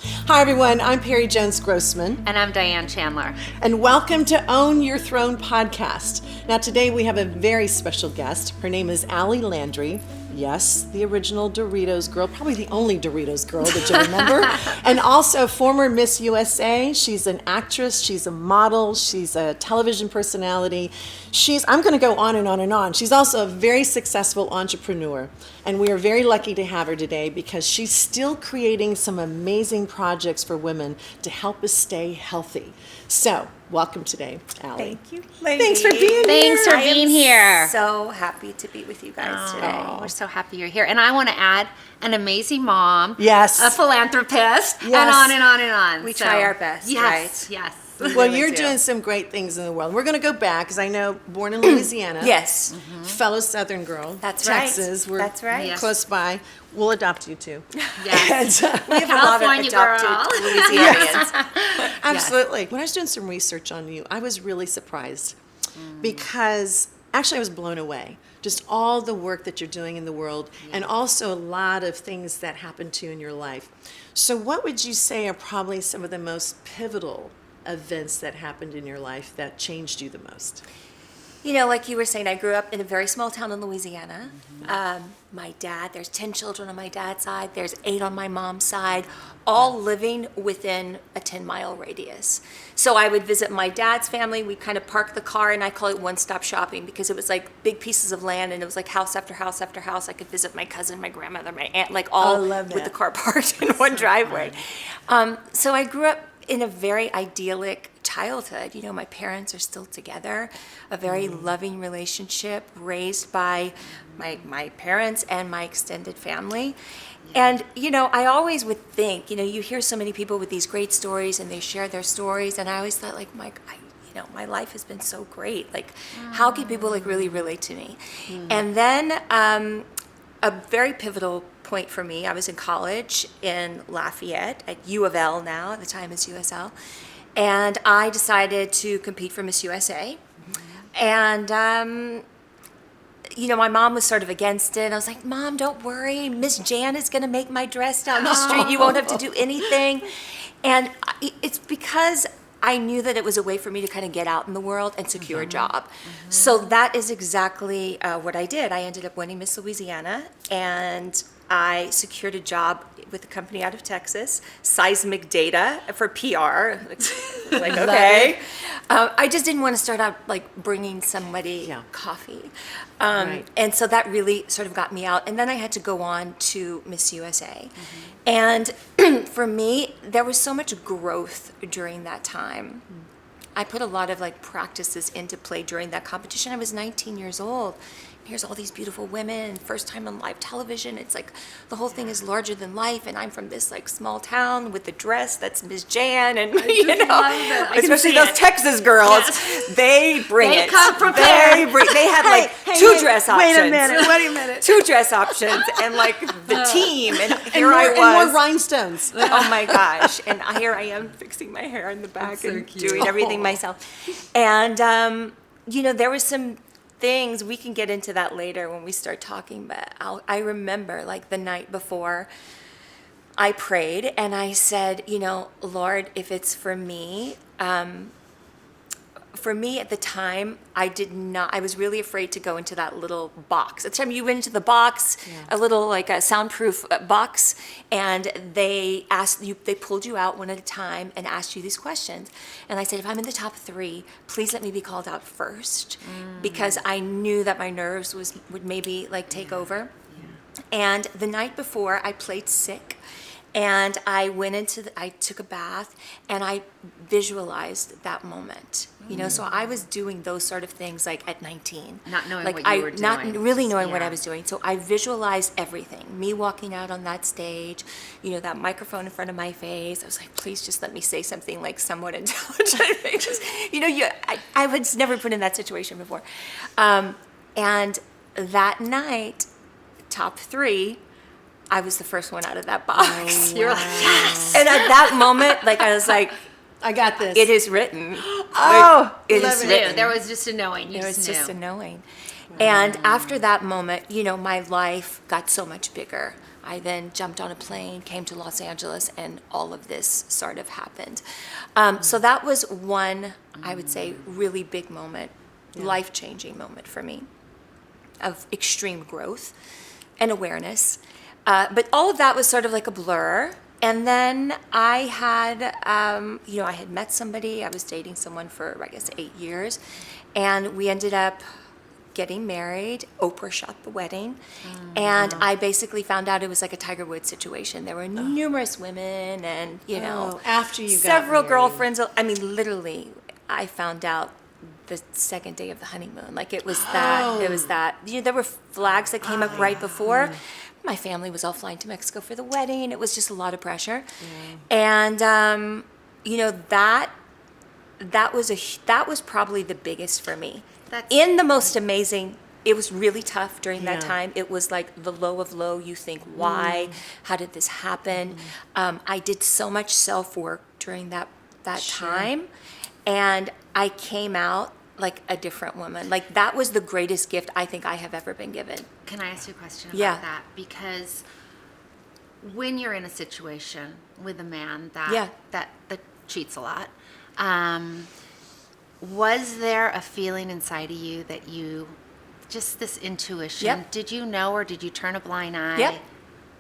Hi everyone, I'm Perry Jones Grossman. And I'm Diane Chandler. And welcome to Own Your Throne podcast. Now today we have a very special guest. Her name is Ali Landry. Yes, the original Doritos girl, probably the only Doritos girl that you remember. And also former Miss USA. She's an actress, she's a model, she's a television personality. I'm going to go on and on and on. She's also a very successful entrepreneur. And we are very lucky to have her today because she's still creating some amazing projects for women to help us stay healthy. So, welcome today, Ali. Thank you, ladies. Thanks for being here. Thanks for being here. So happy to be with you guys today. We're so happy you're here. And I want to add an amazing mom. Yes. A philanthropist. Yes. And on and on and on. We try our best, yes, right? Yes. Well, you're doing some great things in the world. We're going to go back because I know born in Louisiana. Yes. Fellow Southern girl. That's right. Texas. We're That's right. Yes. close by. We'll adopt you too. Yes. We have a lot of California adopted girl. Louisianians. Absolutely. When I was doing some research on you, I was really surprised because actually I was blown away. Just all the work that you're doing in the world and also a lot of things that happened to you in your life. So what would you say are probably some of the most pivotal events that happened in your life that changed you the most? You know, like you were saying, I grew up in a very small town in Louisiana. My dad, there's 10 children on my dad's side, there's 8 on my mom's side, all living within a 10-mile radius. So I would visit my dad's family, we kind of park the car, and I call it one-stop shopping because it was like big pieces of land, and it was like house after house after house. I could visit my cousin, my grandmother, my aunt, like all with the car parked in one driveway. So I grew up in a very idyllic childhood. You know, my parents are still together, a very loving relationship raised by my parents and my extended family. And, you know, I always would think, you know, you hear so many people with these great stories and they share their stories. And I always thought, like, my life has been so great. Like, how can people, like, really relate to me? And then a very pivotal point for me, I was in college in Lafayette at U of L now, at the time it's USL. And I decided to compete for Miss USA. And, you know, my mom was sort of against it. I was like, Mom, don't worry. Miss Jan is going to make my dress down the street. You won't have to do anything. And it's because I knew that it was a way for me to kind of get out in the world and secure a job. So that is exactly what I did. I ended up winning Miss Louisiana, and I secured a job with a company out of Texas, Seismic Data for PR. Like, okay. I just didn't want to start out like bringing somebody coffee. And so that really sort of got me out. And then I had to go on to Miss USA. And for me, there was so much growth during that time. I put a lot of like practices into play during that competition. I was 19 years old. Here's all these beautiful women, first time on live television. It's like the whole thing is larger than life, and I'm from this like small town with the dress that's Miss Jan, and you know, especially those Texas girls, they bring it. Come prepared. They had like two dress options. Wait a minute. 2 dress options, and like the team, and here I was. And more rhinestones. Oh my gosh. And here I am fixing my hair in the back and doing everything myself. And, you know, there was some things, we can get into that later when we start talking, but I remember like the night before I prayed and I said, you know, Lord, if it's for me at the time, I was really afraid to go into that little box. At the time you went into the box, a little like a soundproof box, and they pulled you out one at a time and asked you these questions. And I said, if I'm in the top 3, please let me be called out first, because I knew that my nerves would maybe like take over. And the night before I played sick, and I I took a bath and I visualized that moment. You know, so I was doing those sort of things like at 19. Not knowing like what you were doing. Not really knowing what I was doing. So I visualized everything. Me walking out on that stage, you know, that microphone in front of my face. I was like, please just let me say something like somewhat intelligent. Just, you know, I was never put in that situation before. And that night, top 3, I was the first one out of that box. Oh, you're like, yes! And at that moment, like, I was like, I got this. it is written. Oh, it is written. There was just a knowing. There was just a knowing. And after that moment, you know, my life got so much bigger. I then jumped on a plane, came to Los Angeles, and all of this sort of happened. So that was one, I would say, really big moment, life-changing moment for me of extreme growth and awareness. But all of that was sort of like a blur. And then I had, I had met somebody. I was dating someone for, I guess, 8 years. And we ended up getting married. Oprah shot the wedding. And I basically found out it was like a Tiger Woods situation. There were numerous women and, after you got several married. girlfriends. I mean, literally, I found out the second day of the honeymoon. Like it was that. There were flags that came up right before. My family was all flying to Mexico for the wedding. It was just a lot of pressure. And, that was probably the biggest for me. In the most amazing, it was really tough during that time. It was like the low of low. You think, why? How did this happen? I did so much self-work during that time. And I came out like a different woman. Like that was the greatest gift I think I have ever been given. Can I ask you a question about that? Because when you're in a situation with a man that cheats a lot, was there a feeling inside of you that you, just this intuition, did you know or did you turn a blind eye? Yep.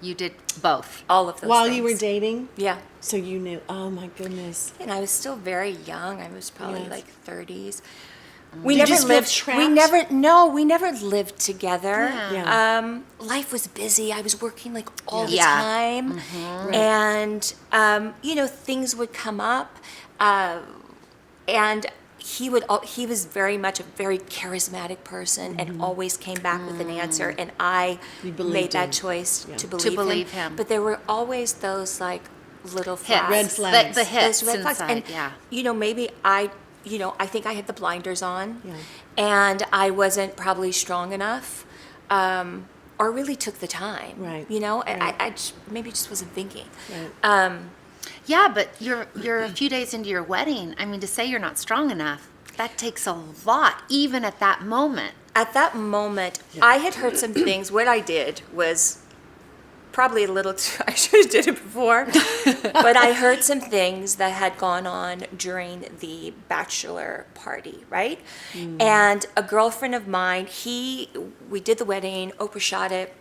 You did both. All of those While things. you were dating? Yeah. So you knew, oh my goodness. And I was still very young. I was probably like 30s. Did We you never just feel lived. trapped? We never lived together. Yeah. Life was busy. I was working like all the Yeah. time, and things would come up, and he was very much a very charismatic person, and always came back with an answer. And I made that choice to believe him. But there were always those like little flags. Red flags. The hits Those red flags. inside, And maybe I think I had the blinders on, and I wasn't probably strong enough, or really took the time. Right. I maybe just wasn't thinking. Right. Yeah, but you're a few days into your wedding. I mean, to say you're not strong enough, that takes a lot, even at that moment. At that moment, I had heard some things. What I did was probably a little too, I should have did it before, but I heard some things that had gone on during the bachelor party, right? And a girlfriend of mine, we did the wedding, Oprah shot it,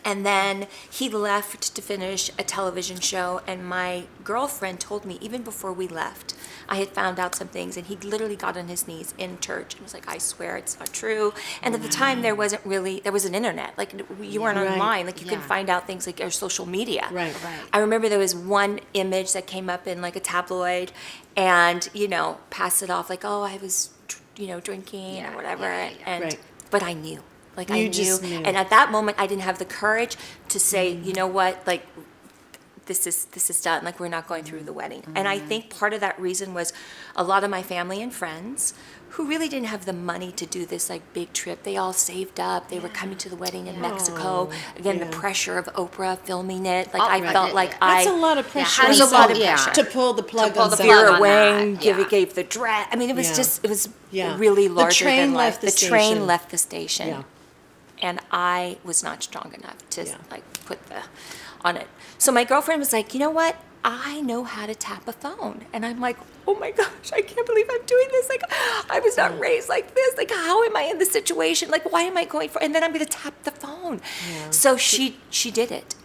and then he left to finish a television show, and my girlfriend told me, even before we left, I had found out some things, and he literally got on his knees in church and was like, I swear it's not true. And at the time, there was an internet. Like, you weren't online. Like, you could find out things like your social media. Right. I remember there was one image that came up in like a tabloid, and, passed it off like, oh, I was, drinking or whatever. But I knew. Like, I just knew. And at that moment, I didn't have the courage to say, you know what, like, this is done. Like, we're not going through the wedding. And I think part of that reason was a lot of my family and friends who really didn't have the money to do this like big trip. They all saved up. They were coming to the wedding in Mexico. Again, the pressure of Oprah filming it. Like, I felt like That's a lot of pressure. It was a lot of pressure. To pull the plug on something. Vera Wang gave the dress. I mean, it was really larger than life. The train left the station. Yeah. And I was not strong enough to put on it. So my girlfriend was like, you know what? I know how to tap a phone. And I'm like, oh my gosh, I can't believe I'm doing this. Like, I was not raised like this. Like, how am I in this situation? Like, why am I going for, and then I'm going to tap the phone. Yeah. So she did it.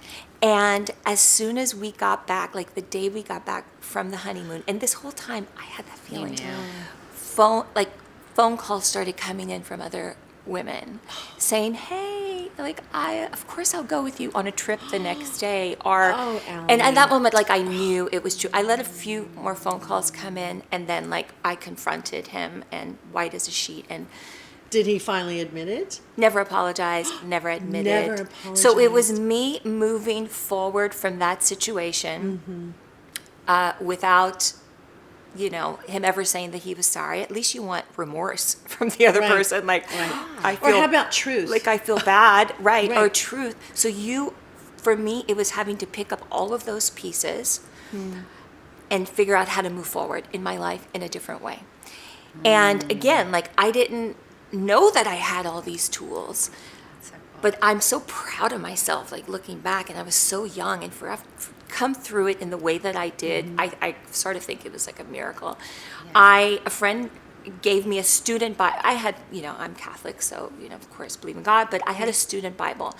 And as soon as we got back, like the day we got back from the honeymoon, and this whole time I had that feeling. Phone calls started coming in from other women saying, hey, like, of course I'll go with you on a trip the next day. And at that moment, like, I knew it was true. I let a few more phone calls come in, and then like I confronted him, and white as a sheet. And did he finally admit it? Never apologized, never admitted. Never apologized. So it was me moving forward from that situation without him ever saying that he was sorry. At least you want remorse from the other person. Like, I feel, or how about truth? Like, I feel bad, right? Or truth. So for me, it was having to pick up all of those pieces and figure out how to move forward in my life in a different way. And again, like, I didn't know that I had all these tools. but I'm so proud of myself, like looking back, and I was so young, and for come through it in the way that I did, I sort of think it was like a miracle. A friend gave me a student Bible. I had, I'm Catholic, so, of course, believe in God, but I had a student Bible.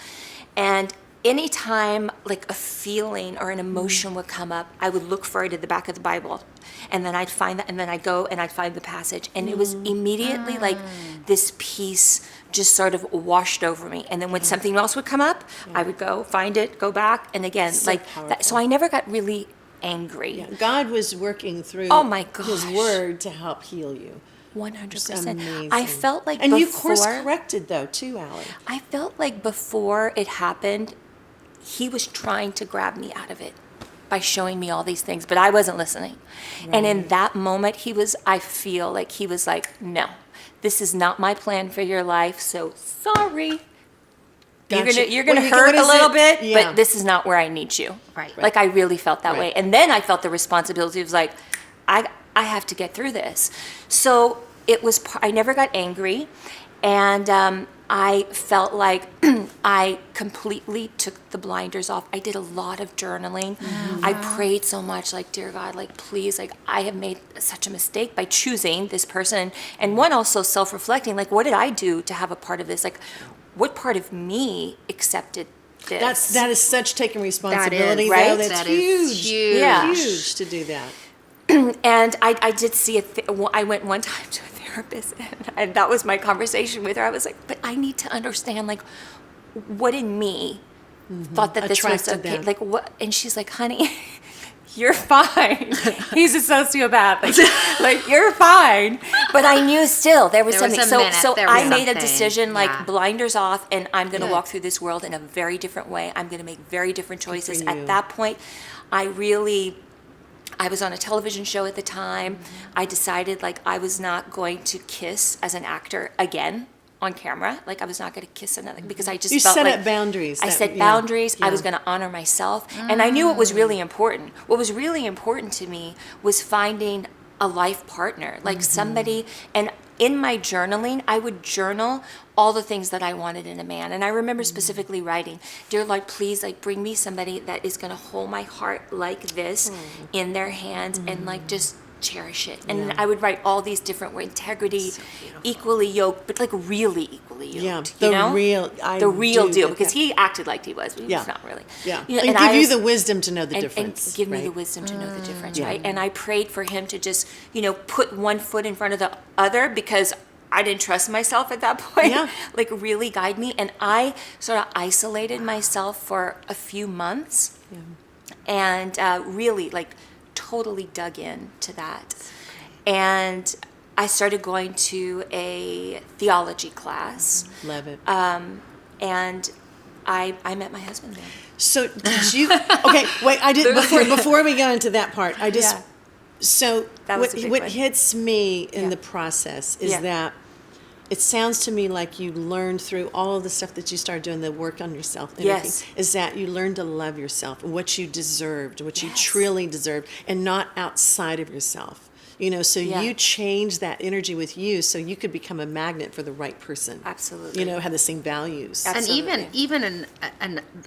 And anytime like a feeling or an emotion would come up, I would look for it at the back of the Bible. And then I'd find that, and then I'd go and I'd find the passage. And it was immediately like this peace just sort of washed over me. And then when something else would come up, I would go find it, go back, and again, So like that. So I never got really angry. Yeah. God was working through Oh my His gosh. Word to help heal you. 100%. Amazing. I felt like and before, you course corrected though too, Allie. I felt like before it happened, He was trying to grab me out of it by showing me all these things, but I wasn't listening. Right. And in that moment, I feel like he was like, no, this is not my plan for your life, so sorry. Gotcha. You're gonna hurt a little bit, Yeah. but this is not where I need you. Right. Like I really felt that Right. way. And then I felt the responsibility of like, I have to get through this. So I never got angry, and I felt like I completely took the blinders off. I did a lot of journaling. I prayed so much, like, dear God, like, please, like, I have made such a mistake by choosing this person. And one, also self-reflecting, like, what did I do to have a part of this? Like, what part of me accepted this? That is such taking responsibility, right? though. That's That huge. is huge. Yeah. Huge to do that. And I did see I went one time to a therapist, and that was my conversation with her. I was like, but I need to understand, like, what in me thought that this was Attracted okay. that. Like, what? And she's like, honey, you're fine. He's a sociopath. Like you're fine. But I knew still there was something. So I made a decision, like, blinders off, and I'm going to walk through this world in a very different way. I'm going to make very different choices. At that point, I was on a television show at the time. I decided, like, I was not going to kiss as an actor again on camera. Like, I was not going to kiss another, because I just felt like... You set up boundaries. I set boundaries. I was going to honor myself. And I knew what was really important. What was really important to me was finding a life partner, like somebody... And in my journaling, I would journal all the things that I wanted in a man. And I remember specifically writing, dear Lord, please, like, bring me somebody that is going to hold my heart like this in their hands and, like, just cherish it. And I would write all these different words: integrity, equally yoked, but like really equally yoked. The real deal, because he acted like he was, but he was not really. Yeah, and give you the wisdom to know the difference. And give me the wisdom to know the difference, right? And I prayed for him to just, put one foot in front of the other, because I didn't trust myself at that point. Yeah. Like, really guide me. And I sort of isolated myself for a few months and really, like, totally dug into that. And I started going to a theology class. Love it. And I met my husband there. So did you? Okay, wait. I did before we go into that part. I just so That was a big what one. hits me in the process is that it sounds to me like you learned through all of the stuff that you started doing, the work on yourself. And everything, is that you learned to love yourself and what you deserved, what you truly deserved, and not outside of yourself. So you changed that energy with you so you could become a magnet for the right person. Absolutely. Have the same values. Absolutely. And even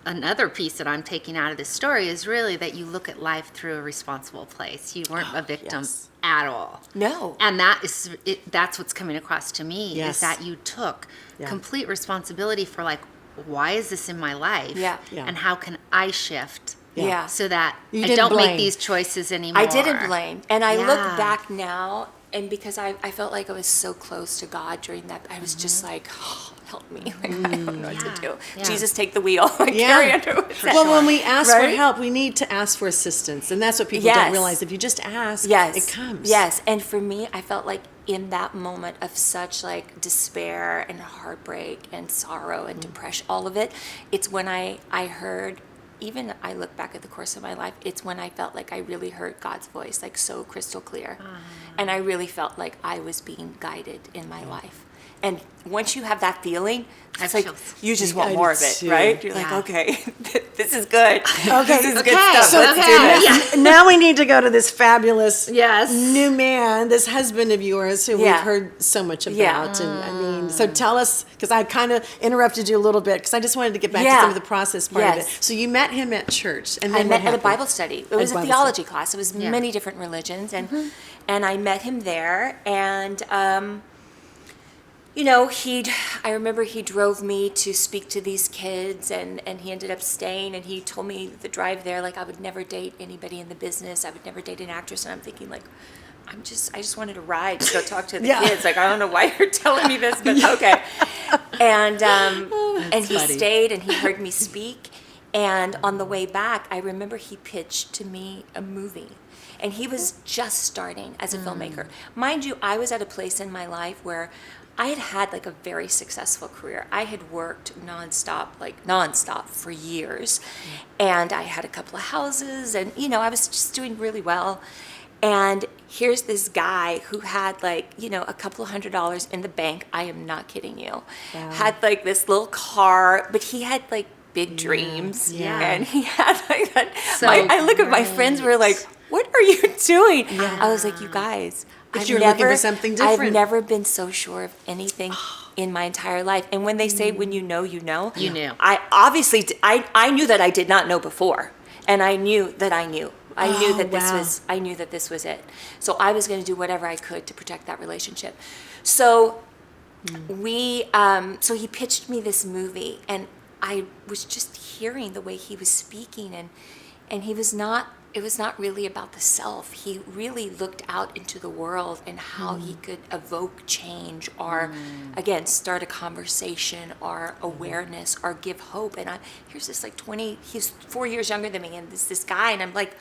another piece that I'm taking out of this story is really that you look at life through a responsible place. You weren't a victim at all. No. And that's what's coming across to me is that you took complete responsibility for, like, why is this in my life? Yeah. And how can I shift? Yeah. So that You I didn't don't blame. make these choices anymore. I didn't blame. And I look Yeah. back now, and because I felt like I was so close to God during that, I was just like, oh, help me. Like, I don't know what to do. Yeah. Jesus, take the wheel. Carry on through it. Well, when we ask for Right? help, we need to ask for assistance. And that's what people don't realize. If you just ask, it comes. Yes. And for me, I felt like in that moment of such, like, despair and heartbreak and sorrow and depression, all of it, it's when I heard, even I look back at the course of my life, it's when I felt like I really heard God's voice, like, so crystal clear. And I really felt like I was being guided in my life. And once you have that feeling, it's I like feel- you just I want do more of it, too. right? You're like, Yeah. okay, this is good. Okay, This is good okay, stuff. so- Let's do okay. this. Now we need to go to this fabulous Yes. new man, this husband of yours who we've Yeah. heard so much about. Yeah. And I mean, so tell us, because I kind of interrupted you a little bit, because I just wanted to get back to Yeah. some of the process part of Yes. it. So you met him at church, and I then met what at a happened? Bible study. It was a Bible theology class. It was Yeah. many different religions, and I met him there. And you know, I remember he drove me to speak to these kids, and he ended up staying. And he told me the drive there, like, I would never date anybody in the business. I would never date an actress. And I'm thinking, like, I just wanted a ride to go talk to the Yeah. kids. Like, I don't know why you're telling me this, but okay. And he funny. stayed, and he heard me speak. And on the way back, I remember he pitched to me a movie. And he was just starting as a filmmaker. Mind you, I was at a place in my life where I had like a very successful career. I had worked nonstop for years. And I had a couple of houses, and, you know, I was just doing really well. And here's this guy who had, like, you know, a couple of $100s in the bank. I am not kidding you. Wow. Had like this little car, but he had like big dreams. Yeah. And he had like that. So I look at my friends, were like, what are you doing? Yeah. I was like, you guys, But you're looking for something different. I've never been so sure of anything in my entire life. And when they say, when you know, you know. You knew. I obviously, I knew that I did not know before. And I knew that I knew. I knew that this was it. So I was going to do whatever I could to protect that relationship. So so he pitched me this movie, and I was just hearing the way he was speaking, and it was not really about the self. He really looked out into the world and how he could evoke change, or again, start a conversation, or awareness, or give hope. And here's this he's 4 years younger than me, and this guy, and I'm like,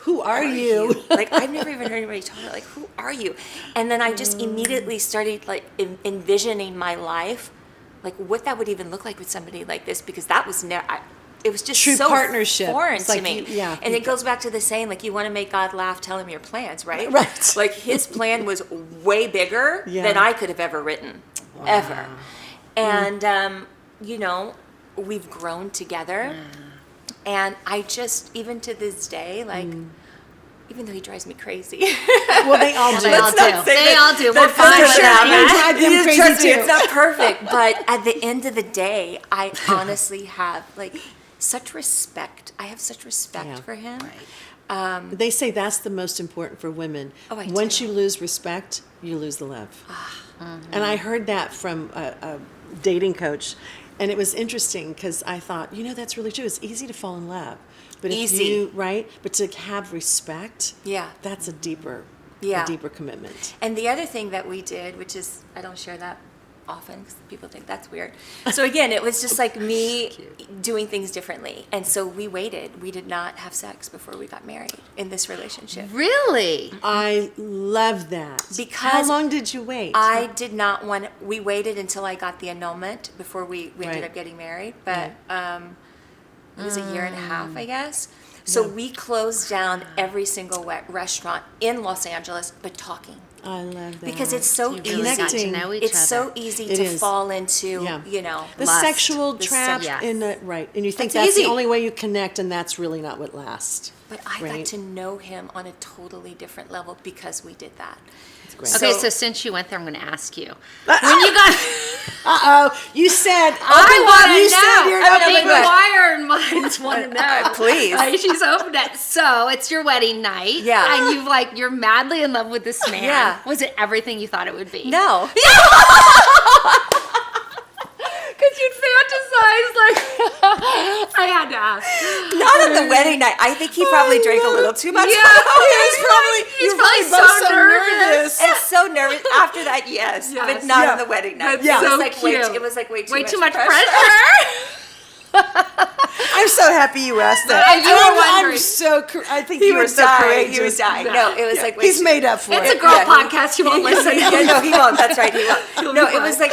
Who are you? like, I've never even heard anybody talk about, like, who are you? And then I just immediately started, like, envisioning my life, like, what that would even look like with somebody like this, because that was it was just True so partnership. foreign It's to like me. you- It goes back to the saying, like, you want to make God laugh, tell him your plans, right? Right. Like, his plan was way bigger Yeah. than I could have ever written, ever. And, you know, we've grown together. And I just, even to this day, like, even though he drives me crazy. Well, they all do. They all do. They all do. We're fine with sure that. you drive them Just crazy trust me, too. it's not perfect, but at the end of the day, I honestly have, like, such respect. I have such respect Yeah. for him. They say that's the most important for women. Oh, I Once do. you lose respect, you lose the love. And I heard that from a dating coach. And it was interesting because I thought, you know, that's really true. It's easy to fall in love. But Easy. But to have respect, Yeah. that's a deeper Yeah. commitment. And the other thing that we did, which is, I don't share that often because people think that's weird. So again, it was just like me doing things differently. And so we waited. We did not have sex before we got married in this relationship. Really? I love that. Because how long did you wait? I did not want, we waited until I got the annulment before we ended Right. up getting married. But it was a year and a half, I guess. So we closed down every single restaurant in Los Angeles, but talking. I love that. Because it's so You easy. really got to Connecting. know each It's other. so easy It to is. fall into, Yeah. you know, the lust. sexual The trap Yes. in the right, and you think That's that's the easy. only way you connect, and that's really not what lasts. But I Right. got to know him on a totally different level because we did that. Great. Okay, so since you went there, I'm going to ask you. When you got... You said I want you to said know. you're I open mean, book. inquiring minds want to know. Please. Like, she's open it. So it's your wedding night. Yeah. And you're madly in love with this man. Yeah. Was it everything you thought it would be? No. Because you'd fantasize like... I had to ask. Not on the wedding night. I think he probably drank a little too much. Yeah. He's probably both so nervous. And so nervous. After that, yes. Yes. But not Yeah. on the wedding night. That's It was so like cute. it was like way too much pressure. pressure. I'm so happy you asked that. And you were I'm wondering. so. I think He you were would so die. courageous. He would die. No, it was like way He's too- made up for It's it. a girl Yeah, he- podcast. You won't listen. Yeah, no, he won't. That's right. He won't. No, be it was like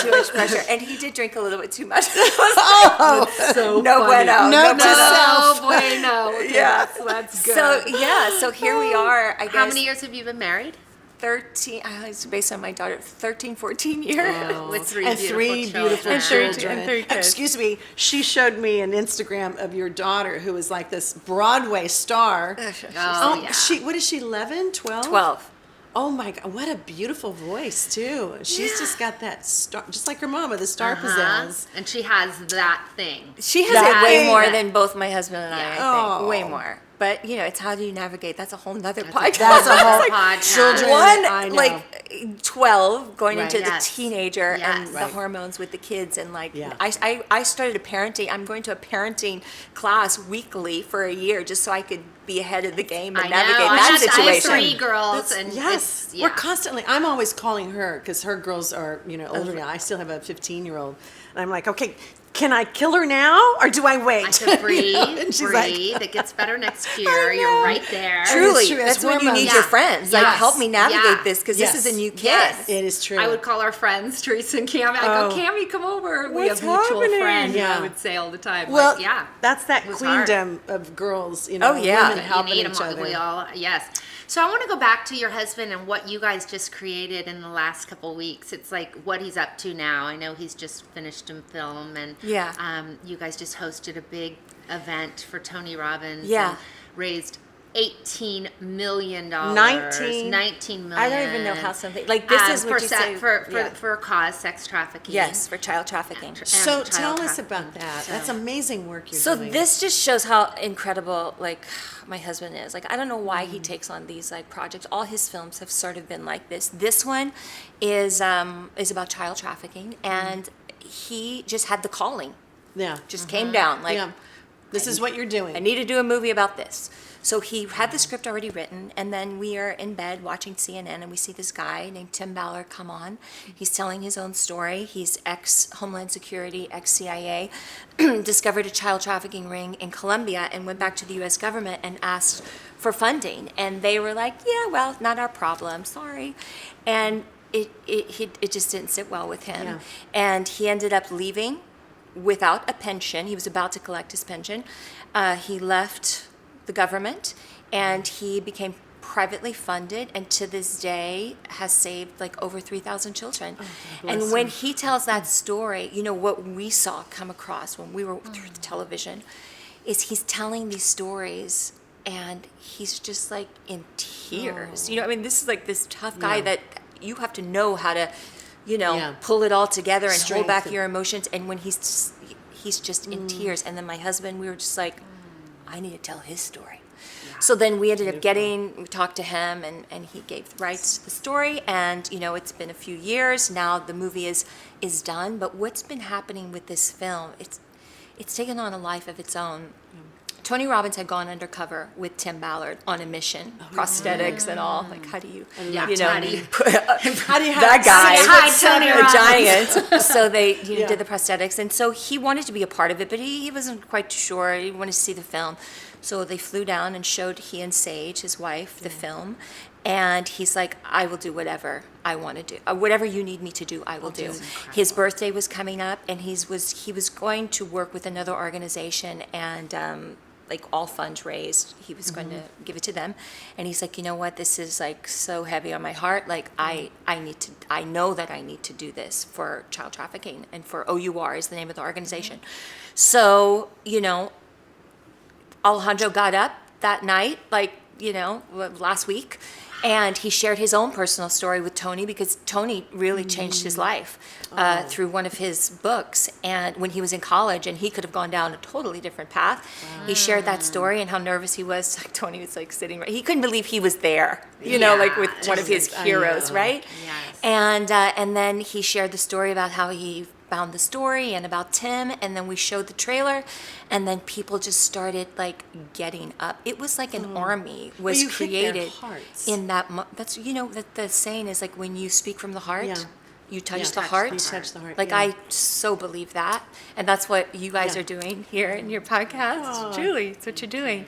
too much pressure, and he did drink a little bit too much. Oh, So no funny. bueno. No No to bueno. self. No bueno. Okay, Yeah. that's good. So yeah, so here we are. I guess. How many years have you been married? 13, it's based on my daughter, 13, 14 years. Wow. With three and beautiful three beautiful children. children. And three kids. Excuse me. She showed me an Instagram of your daughter who is like this Broadway star. Oh, yeah. What is she, 11, 12? 12. Oh my God, what a beautiful voice too. She's just got that star, just like her mama, the star pizzazz. And she has that thing. She has That it way thing. more than both my husband and Yeah. I think. Oh. Way more. But, it's how do you navigate? That's a whole nother podcast. That's a whole podcast. children. I One, know. like 12, going Right. into Yes. the teenager Yes. and the Right. hormones with the kids. And Yeah. I started a parenting, I'm going to a parenting class weekly for a year just so I could be ahead of the game and I know. navigate I that have situation. three girls, That's- and yes, it's, yeah. we're constantly. I'm always calling her because her girls are older now. I still have a 15-year-old, and I'm like, okay, can I kill her now or do I wait? I said, breathe, And she's like, breathe. It gets better next I year. know. You're right there. Truly, true. It's that's when you hormones. need your Yeah. friends. Like, Yes. help me navigate Yeah. this because Yes. this is a new kid. Yes. It is true. I would call our friends, Teresa and Cami. I Oh. go, Cami, come over. We What's have mutual happening? friends. Yeah. I would say all the time. Well, like, yeah. that's that It was hard. queendom of girls. Oh, yeah. women You helping need each them. other. We all, yes. So I want to go back to your husband and what you guys just created in the last couple weeks. It's like what he's up to now. I know he's just finished a film, and Yeah. you guys just hosted a big event for Tony Robbins. Yeah. And raised $18 million. 19. 19 million. I don't even know how something like this is for what you say for a cause, sex trafficking. yes, for child trafficking. So child tell us trafficking. about that. So- That's amazing work you're So doing. this just shows how incredible like my husband is. Like I don't know why he takes on these like projects. All his films have sort of been like this. This one is about child trafficking, and he just had the calling. yeah, Just came down like yeah. This is what you're doing. I need to do a movie about this. So he had the script already written, and then we are in bed watching CNN, and we see this guy named Tim Ballard come on. He's telling his own story. He's ex-Homeland Security, ex-CIA, discovered a child trafficking ring in Colombia and went back to the U.S. government and asked for funding. And they were like, yeah, well, not our problem, sorry. And it just didn't sit well with him. Yeah. And he ended up leaving without a pension. He was about to collect his pension. He left the government, and he became privately funded, and to this day has saved like over 3,000 children. And when he tells that story, what we saw come across when we were through the television is he's telling these stories and he's just like in tears. This is like this tough guy Yeah. that you have to know how to Yeah. pull it all together and hold Strength back and- your emotions. And when he's just in tears. And then my husband, we were just like, I need to tell his story. So then we ended up we talked to him, and he gave the rights to the story. And, it's been a few years. Now the movie is done. But what's been happening with this film, it's taken on a life of its own. Tony Robbins had gone undercover with Tim Ballard on a mission, prosthetics and all. Like, how do you, Yeah, you know, Tony. How do you that guy, Hi, Tony a Robbins. giant. So they Yeah. did the prosthetics, and so he wanted to be a part of it, but he wasn't quite sure. He wanted to see the film, so they flew down and showed he and Sage, his wife, the film. And he's like, I will do whatever I want to do. Whatever you need me to do, I will do. His birthday was coming up, and he was going to work with another organization, and like all funds raised, he was going to give it to them. And he's like, you know what, this is like so heavy on my heart. Like I know that I need to do this for child trafficking, and for OUR is the name of the organization. So, Alejandro got up that night, like, last week, and he shared his own personal story with Tony, because Tony really changed his life through one of his books. And when he was in college, and he could have gone down a totally different path, he shared that story and how nervous he was. Like, Tony was like sitting right, he couldn't believe he was there, like with one of his I heroes, know. right? Yes. And then he shared the story about how he found the story and about Tim, and then we showed the trailer, and then people just started like getting up. It was like an army was you hit their created hearts. in that. That's that the saying is like, when you speak from the heart, Yeah. you touch Yeah. the Touch heart. You touch the heart, Like yeah. I so believe that, and that's what you guys Yeah. are doing here in your podcast. Aw. Truly, it's what you're doing.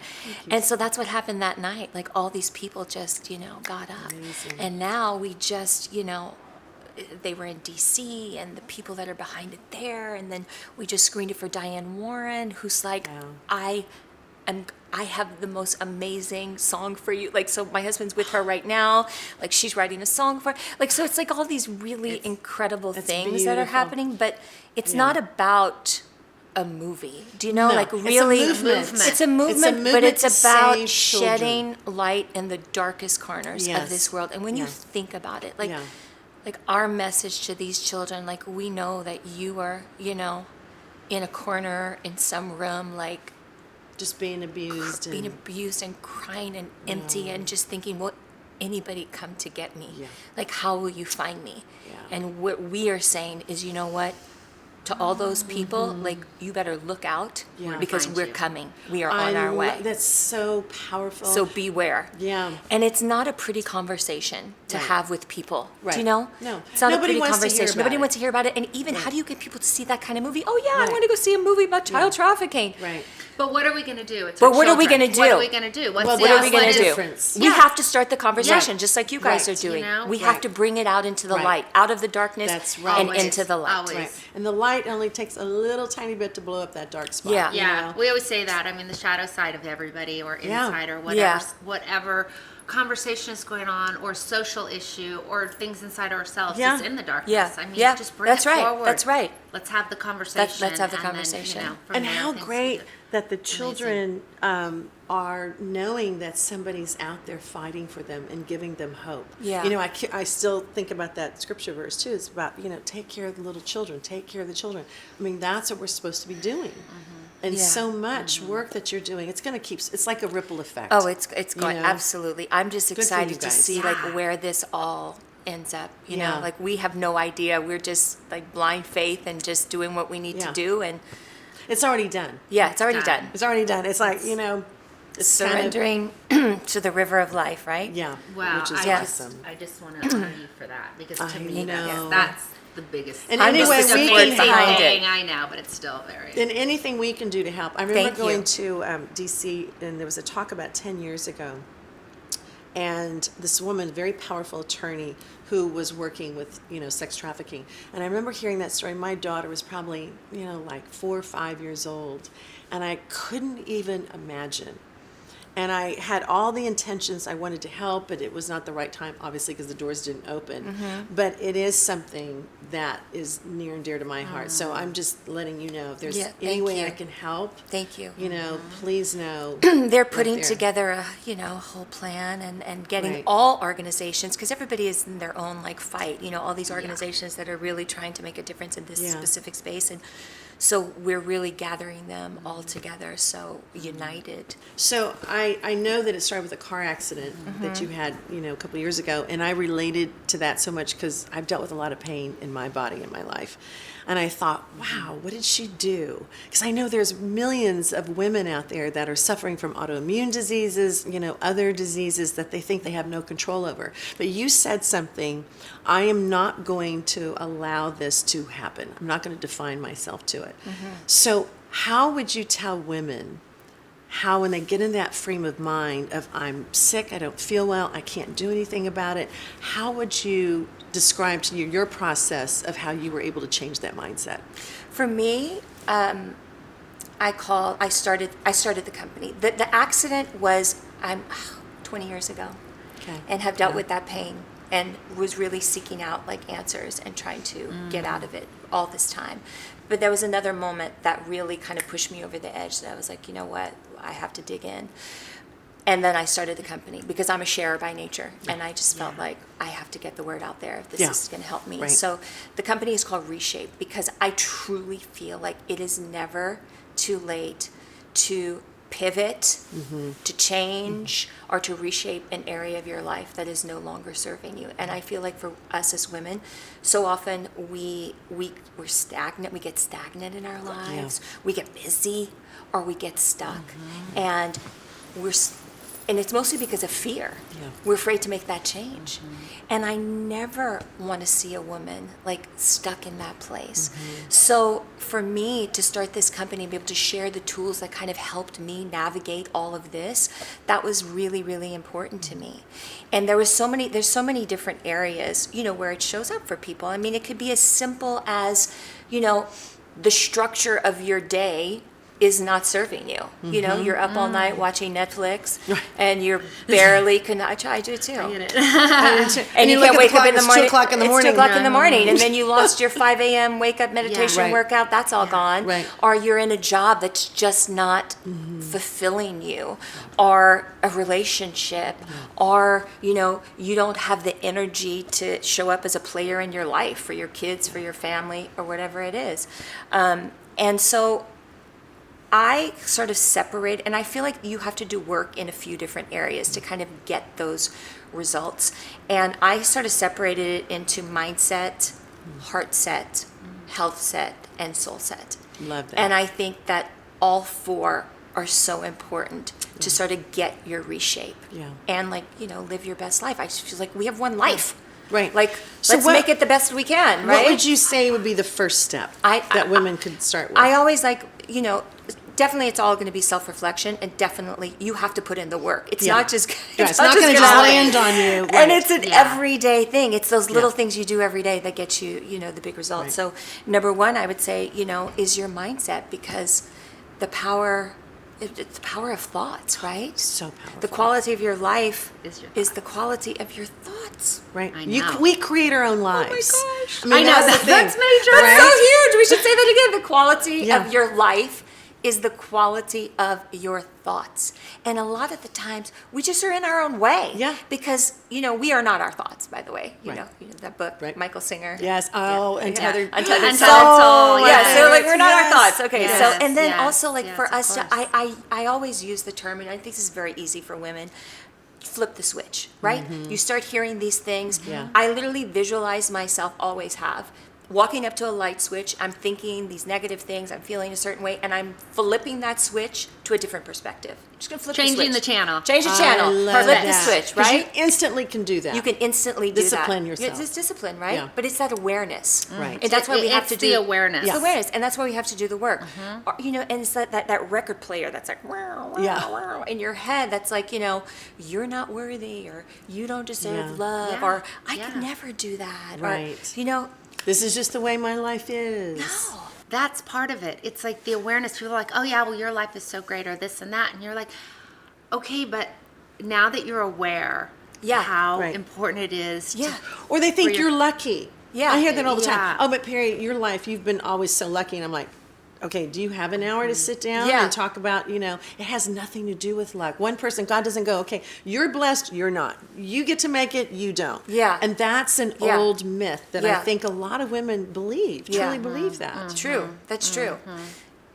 And so that's what happened that night. Like all these people just got up, Amazing. and now we just they were in DC, and the people that are behind it there, and then we just screened it for Diane Warren, who's like, Wow. I am I have the most amazing song for you. Like, so my husband's with her right now. Like, she's writing a song for, like, so it's like all these really incredible things that are beautiful. happening, but it's Yeah. not about a movie. Do you know? No, like, it's a really, movement. it's a movement, but movement it's to about save shedding light in the darkest corners Yes. of this world. And when you Yeah. think about it, like, Yeah. like our message to these children, like, we know that you are, you know, in a corner in some room, like, Just being abused. being and, abused and crying and empty and just thinking, will anybody come to get me? Yeah. Like, how will you find me? Yeah. And what we are saying is, you know what? To all those people, like, you better look out Yeah. because Find we're you. coming. We are on our way. That's so powerful. So beware. Yeah. And it's not a pretty conversation to Right. have with people. Right. Do you know? No. It's not Nobody a pretty wants to hear conversation. about Nobody it. wants to hear about it. And even how do you get people to see that kind of movie? Oh, yeah, I Right. want to go see a movie about child trafficking. Right. But what are we going to do? It's But our what are we children. gonna What do? are we going to do? What's Well, the What are we Yeah, going what to is do? difference? We Yeah. have to start the conversation, Right. just like you guys Right. are doing. You know? We have Right. to bring it out into the Right. light, out of the darkness That's right. and Always. into the light. Always. Right. And the light only takes a little tiny bit to blow up that dark spot. Yeah. you Yeah, know? we always say that. I mean, the shadow side of everybody, or Yeah. inside, or whatever, Yeah. whatever conversation is going on, or social issue, or things inside ourselves Yeah. is in the darkness. Yeah. I mean, Yeah. just bring That's it right. forward. That's right. Let's have the conversation. let's have the and then, conversation. from And there, how things great will- that the children are knowing that somebody's out there fighting for them and giving them hope. Yeah. You know, I still think about that scripture verse too. It's about, you know, take care of the little children, take care of the children. I mean, that's what we're supposed to be doing. And Yeah. so much work that you're doing, it's going to keep, it's like a ripple effect. Oh, it's you going, know? absolutely. I'm just for you excited to guys. see, Yeah. like, where this all ends up. You Yeah. know, like, we have no idea. We're just, like, blind faith and just doing what we need Yeah. to do. And, It's already done. yeah, it's already done. done. It's already done. It's like, you know, it's kind of, Surrendering to the river of life, right? yeah, Wow, which is I awesome. just want to honor you for that, because to I me, know. that's the biggest. And I'm anyway, just the we support can behind help. it. I know, but it's still very. And anything we can do to help. I remember Thank you. going to DC, and there was a talk about 10 years ago. And this woman, a very powerful attorney, who was working with, you know, sex trafficking. And I remember hearing that story. My daughter was probably, you know, like 4 or 5 years old. And I couldn't even imagine. And I had all the intentions. I wanted to help, but it was not the right time, obviously, because the doors didn't open. Mm-hmm. But it is something that is near and dear to my heart. So I'm just letting you know if there's Yeah, any thank way you. I can help, Thank you. you know, please know. They're putting there. together a, you know, whole plan and getting Right. all organizations, because everybody is in their own, like, fight, you know, all these organizations that are really trying to make a difference in this Yeah. specific space. And so we're really gathering them all together, so united. So I know that it started with a car accident that you had, you know, a couple years ago, and I related to that so much because I've dealt with a lot of pain in my body in my life. And I thought, wow, what did she do? Because I know there's millions of women out there that are suffering from autoimmune diseases, you know, other diseases that they think they have no control over. But you said something, I am not going to allow this to happen. I'm not going to define myself to it. So how would you tell women how, when they get in that frame of mind of I'm sick, I don't feel well, I can't do anything about it, how would you describe to you your process of how you were able to change that mindset? For me, I started the company. The accident was 20 years ago, Okay. and have dealt Yeah. with that pain and was really seeking out, like, answers and trying to get out of it all this time. But there was another moment that really kind of pushed me over the edge, that I was like, you know what, I have to dig in. And then I started the company because I'm a sharer by nature, and I just felt like I have to get the word out there if this Yeah. is going to help me. Right. So the company is called Reshape because I truly feel like it is never too late to pivot, to change, or to reshape an area of your life that is no longer serving you. And I feel like for us as women, so often we're stagnant. We get stagnant in our lives. We get busy, or we get stuck, and and it's mostly because of fear. Yeah. We're afraid to make that change. And I never want to see a woman, like, stuck in that place. So for me to start this company and be able to share the tools that kind of helped me navigate all of this, that was really, really important to me. And there's so many different areas, you know, where it shows up for people. I mean, it could be as simple as, you know, the structure of your day is not serving you. You know, you're up all night watching Netflix, Right. and you're barely I do too. I get it. And you look can't at wake the up clock, in the it's morning. 2 o'clock in the It's morning. 2 o'clock in the morning, and then you lost your 5 a.m. wake up meditation Right. workout. That's all gone. Right. Or you're in a job that's just not fulfilling you, or a relationship, or you know, you don't have the energy to show up as a player in your life for your kids, for your family, or whatever it is. And so I sort of separate, and I feel like you have to do work in a few different areas to kind of get those results. And I sort of separated it into mindset, heart set, health set, and soul set. Love that. And I think that all four are so important to sort of get your reshape. Yeah. And like, you know, live your best life. I just feel like we have one life. Right. Like, So let's what- make it the best we can, right? What would you say would be the first step that women could start with? I always like, you know, definitely it's all going to be self-reflection, and definitely you have to put in the work. It's Yeah. not just, Yeah, it's not gonna just happen. land on you. And Right. it's an Yeah. everyday thing. It's those little Yeah. things you do every day that get you, you know, the big results. Right. So number one, I would say, you know, is your mindset, because the power, it's the power of thoughts, right? So powerful. The quality of your life Is your is the quality of your thoughts. Right. I know. We create our own lives. gosh. I mean, I know, that's the thing. that's major. That's Right? so huge. We should say that again. The quality Yeah. of your life is the quality of your thoughts. And a lot of the times we just are in our own way. Yeah. Because, you know, we are not our thoughts, by the way. You Right. know that book, Right. Michael Singer. Yes. Oh, Yeah. Untethered. Untethered Untethered Soul. Soul, Yeah. yes. So like we're not our Yes. thoughts. Okay. Yes, So and then yes, also like yes, for of us to course. I always use the term, and I think this is very easy for women. Flip the switch, right? You start hearing these things. Yeah. I literally visualize myself, always have, walking up to a light switch. I'm thinking these negative things. I'm feeling a certain way, and I'm flipping that switch to a different perspective. I'm just gonna flip Changing the switch. the channel. Change the channel. I love Flip that. the switch, 'Cause right? You instantly can do that. You can instantly do Discipline that. yourself. It's discipline, right? Yeah. But it's that awareness, Right. And that's why we have It's to the do awareness. It's awareness, and that's why we have to do the work. Or, you know, and it's that record player that's like wow, wow, Yeah. wow, in your head. That's like, you know, you're not worthy, or you don't deserve Yeah. love, Yeah. or I Yeah. could never do that, Right. Or you know, This is just the way my life is. no. That's part of it. It's like the awareness. People are like, oh yeah, well your life is so great, or this and that, and you're like, okay, but now that you're aware, Yeah. how Right. important it is. Yeah. Or they think For your- you're lucky. Yeah. I hear that all the Yeah. time. Oh, but Perry, your life, you've been always so lucky. And I'm like, okay, do you have an hour to sit down Yeah. and talk about, you know, it has nothing to do with luck. One person, God doesn't go, okay, you're blessed, you're not. You get to make it, you don't. Yeah. And that's an Yeah. old myth that I Yeah. think a lot of women believe, Yeah. truly believe that. It's true. That's true.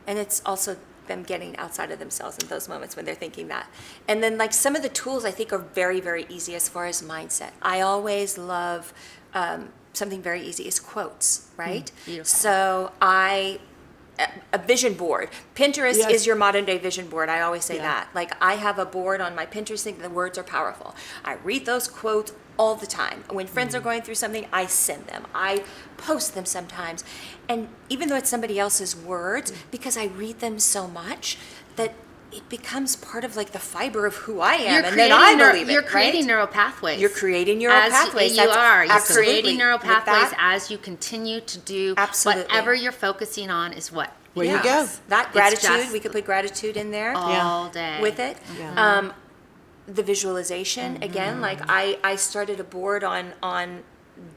And it's also them getting outside of themselves in those moments when they're thinking that. And then like some of the tools I think are very, very easy as far as mindset. I always love something very easy is quotes, right? Beautiful. So a vision board. Pinterest Yes. is your modern day vision board. I always say Yeah. that. Like I have a board on my Pinterest thing. The words are powerful. I read those quotes all the time. When friends are going through something, I send them. I post them sometimes. And even though it's somebody else's words, because I read them so much that it becomes part of like the fiber of who I am. And then I believe it. You're creating right? neural pathways. You're creating neural As pathways. You That's are. You're absolutely. creating neural With that- pathways as you continue to do Absolutely. whatever you're focusing on is what? Where you Yeah. go. That It's gratitude, just we could put gratitude in there. All day. With it. Yeah. The visualization again, like I started a board on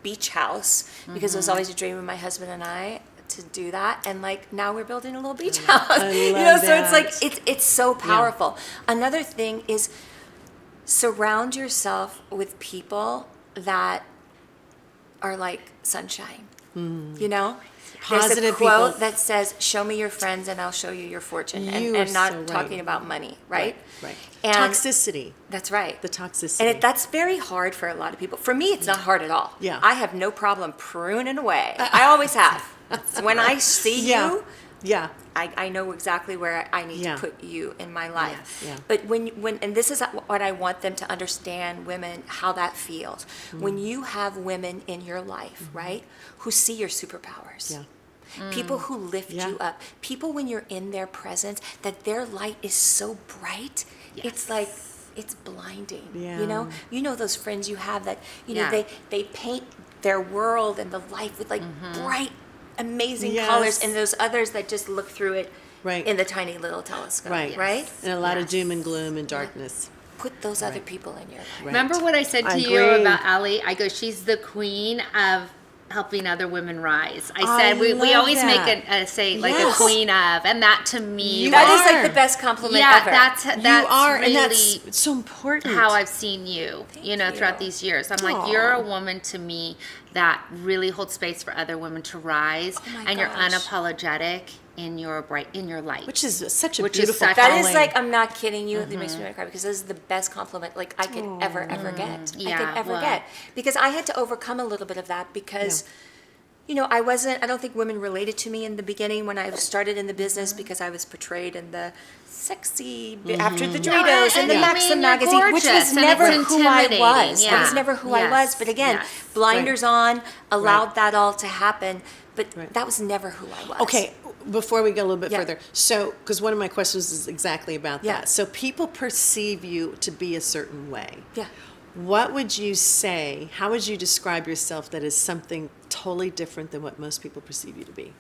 beach house because it was always a dream of my husband and I to do that, and like now we're building a little beach house. You know, love so it's like that. it's so powerful. Another thing is surround yourself with people that are like sunshine. You know, there's a Positive quote people. that says, "Show me your friends, and I'll show you your fortune," You are and not so right. talking about money, right? Right. And Toxicity. that's right. The toxicity. And that's very hard for a lot of people. For me, it's not hard at all. Yeah. I have no problem pruning away. I always have. So when I see Yeah. you, Yeah. I know exactly where I need Yeah. to put you in my life. Yes. Yeah. But when and this is what I want them to understand, women, how that feels. When you have women in your life, right, who see your superpowers. Yeah. People who lift Yeah. you up. People when you're in their presence, that their light is so bright. It's like it's blinding. Yeah. You know those friends you have that Yeah. they paint their world and the life with like bright, amazing Yes. colors, and those others that just look through it Right. in the tiny little telescope, Right. right? And a lot of Yes. doom and gloom and darkness. Put those other people in your life. Right. Remember what I said to I you agree. about Ali? I go, she's the queen of helping other women rise. I I said we love always that. make a say like Yes. a queen of, and that to me You That was- is like are. the best compliment yeah, ever. that's You are, really and that's it's so important. how I've seen you, you know, you. throughout these years. I'm like, Aw. you're a woman to me that really holds space for other women to rise, my and you're gosh. unapologetic in your light. which is such a Which is beautiful such- That calling. is like, I'm not kidding you. It makes me want to cry because this is the best compliment like I could ever get. I Yeah, could ever well. get. Because I had to overcome a little bit of that because, you know, I don't think women related to me in the beginning when I started in the business because I was portrayed in the sexy, after the Doritos and the and I Maxim mean, you're magazine, which was gorgeous, and never it's who I intimidating, was. That was yeah. never who I Yes, was. But again, yes. blinders on, allowed Right. that all to happen. But Right. that was never who I was. Okay, before we go a little bit Yeah. further, so because one of my questions is exactly about Yeah. that. So people perceive you to be a certain way. Yeah. What would you say? How would you describe yourself that is something totally different than what most people perceive you to be?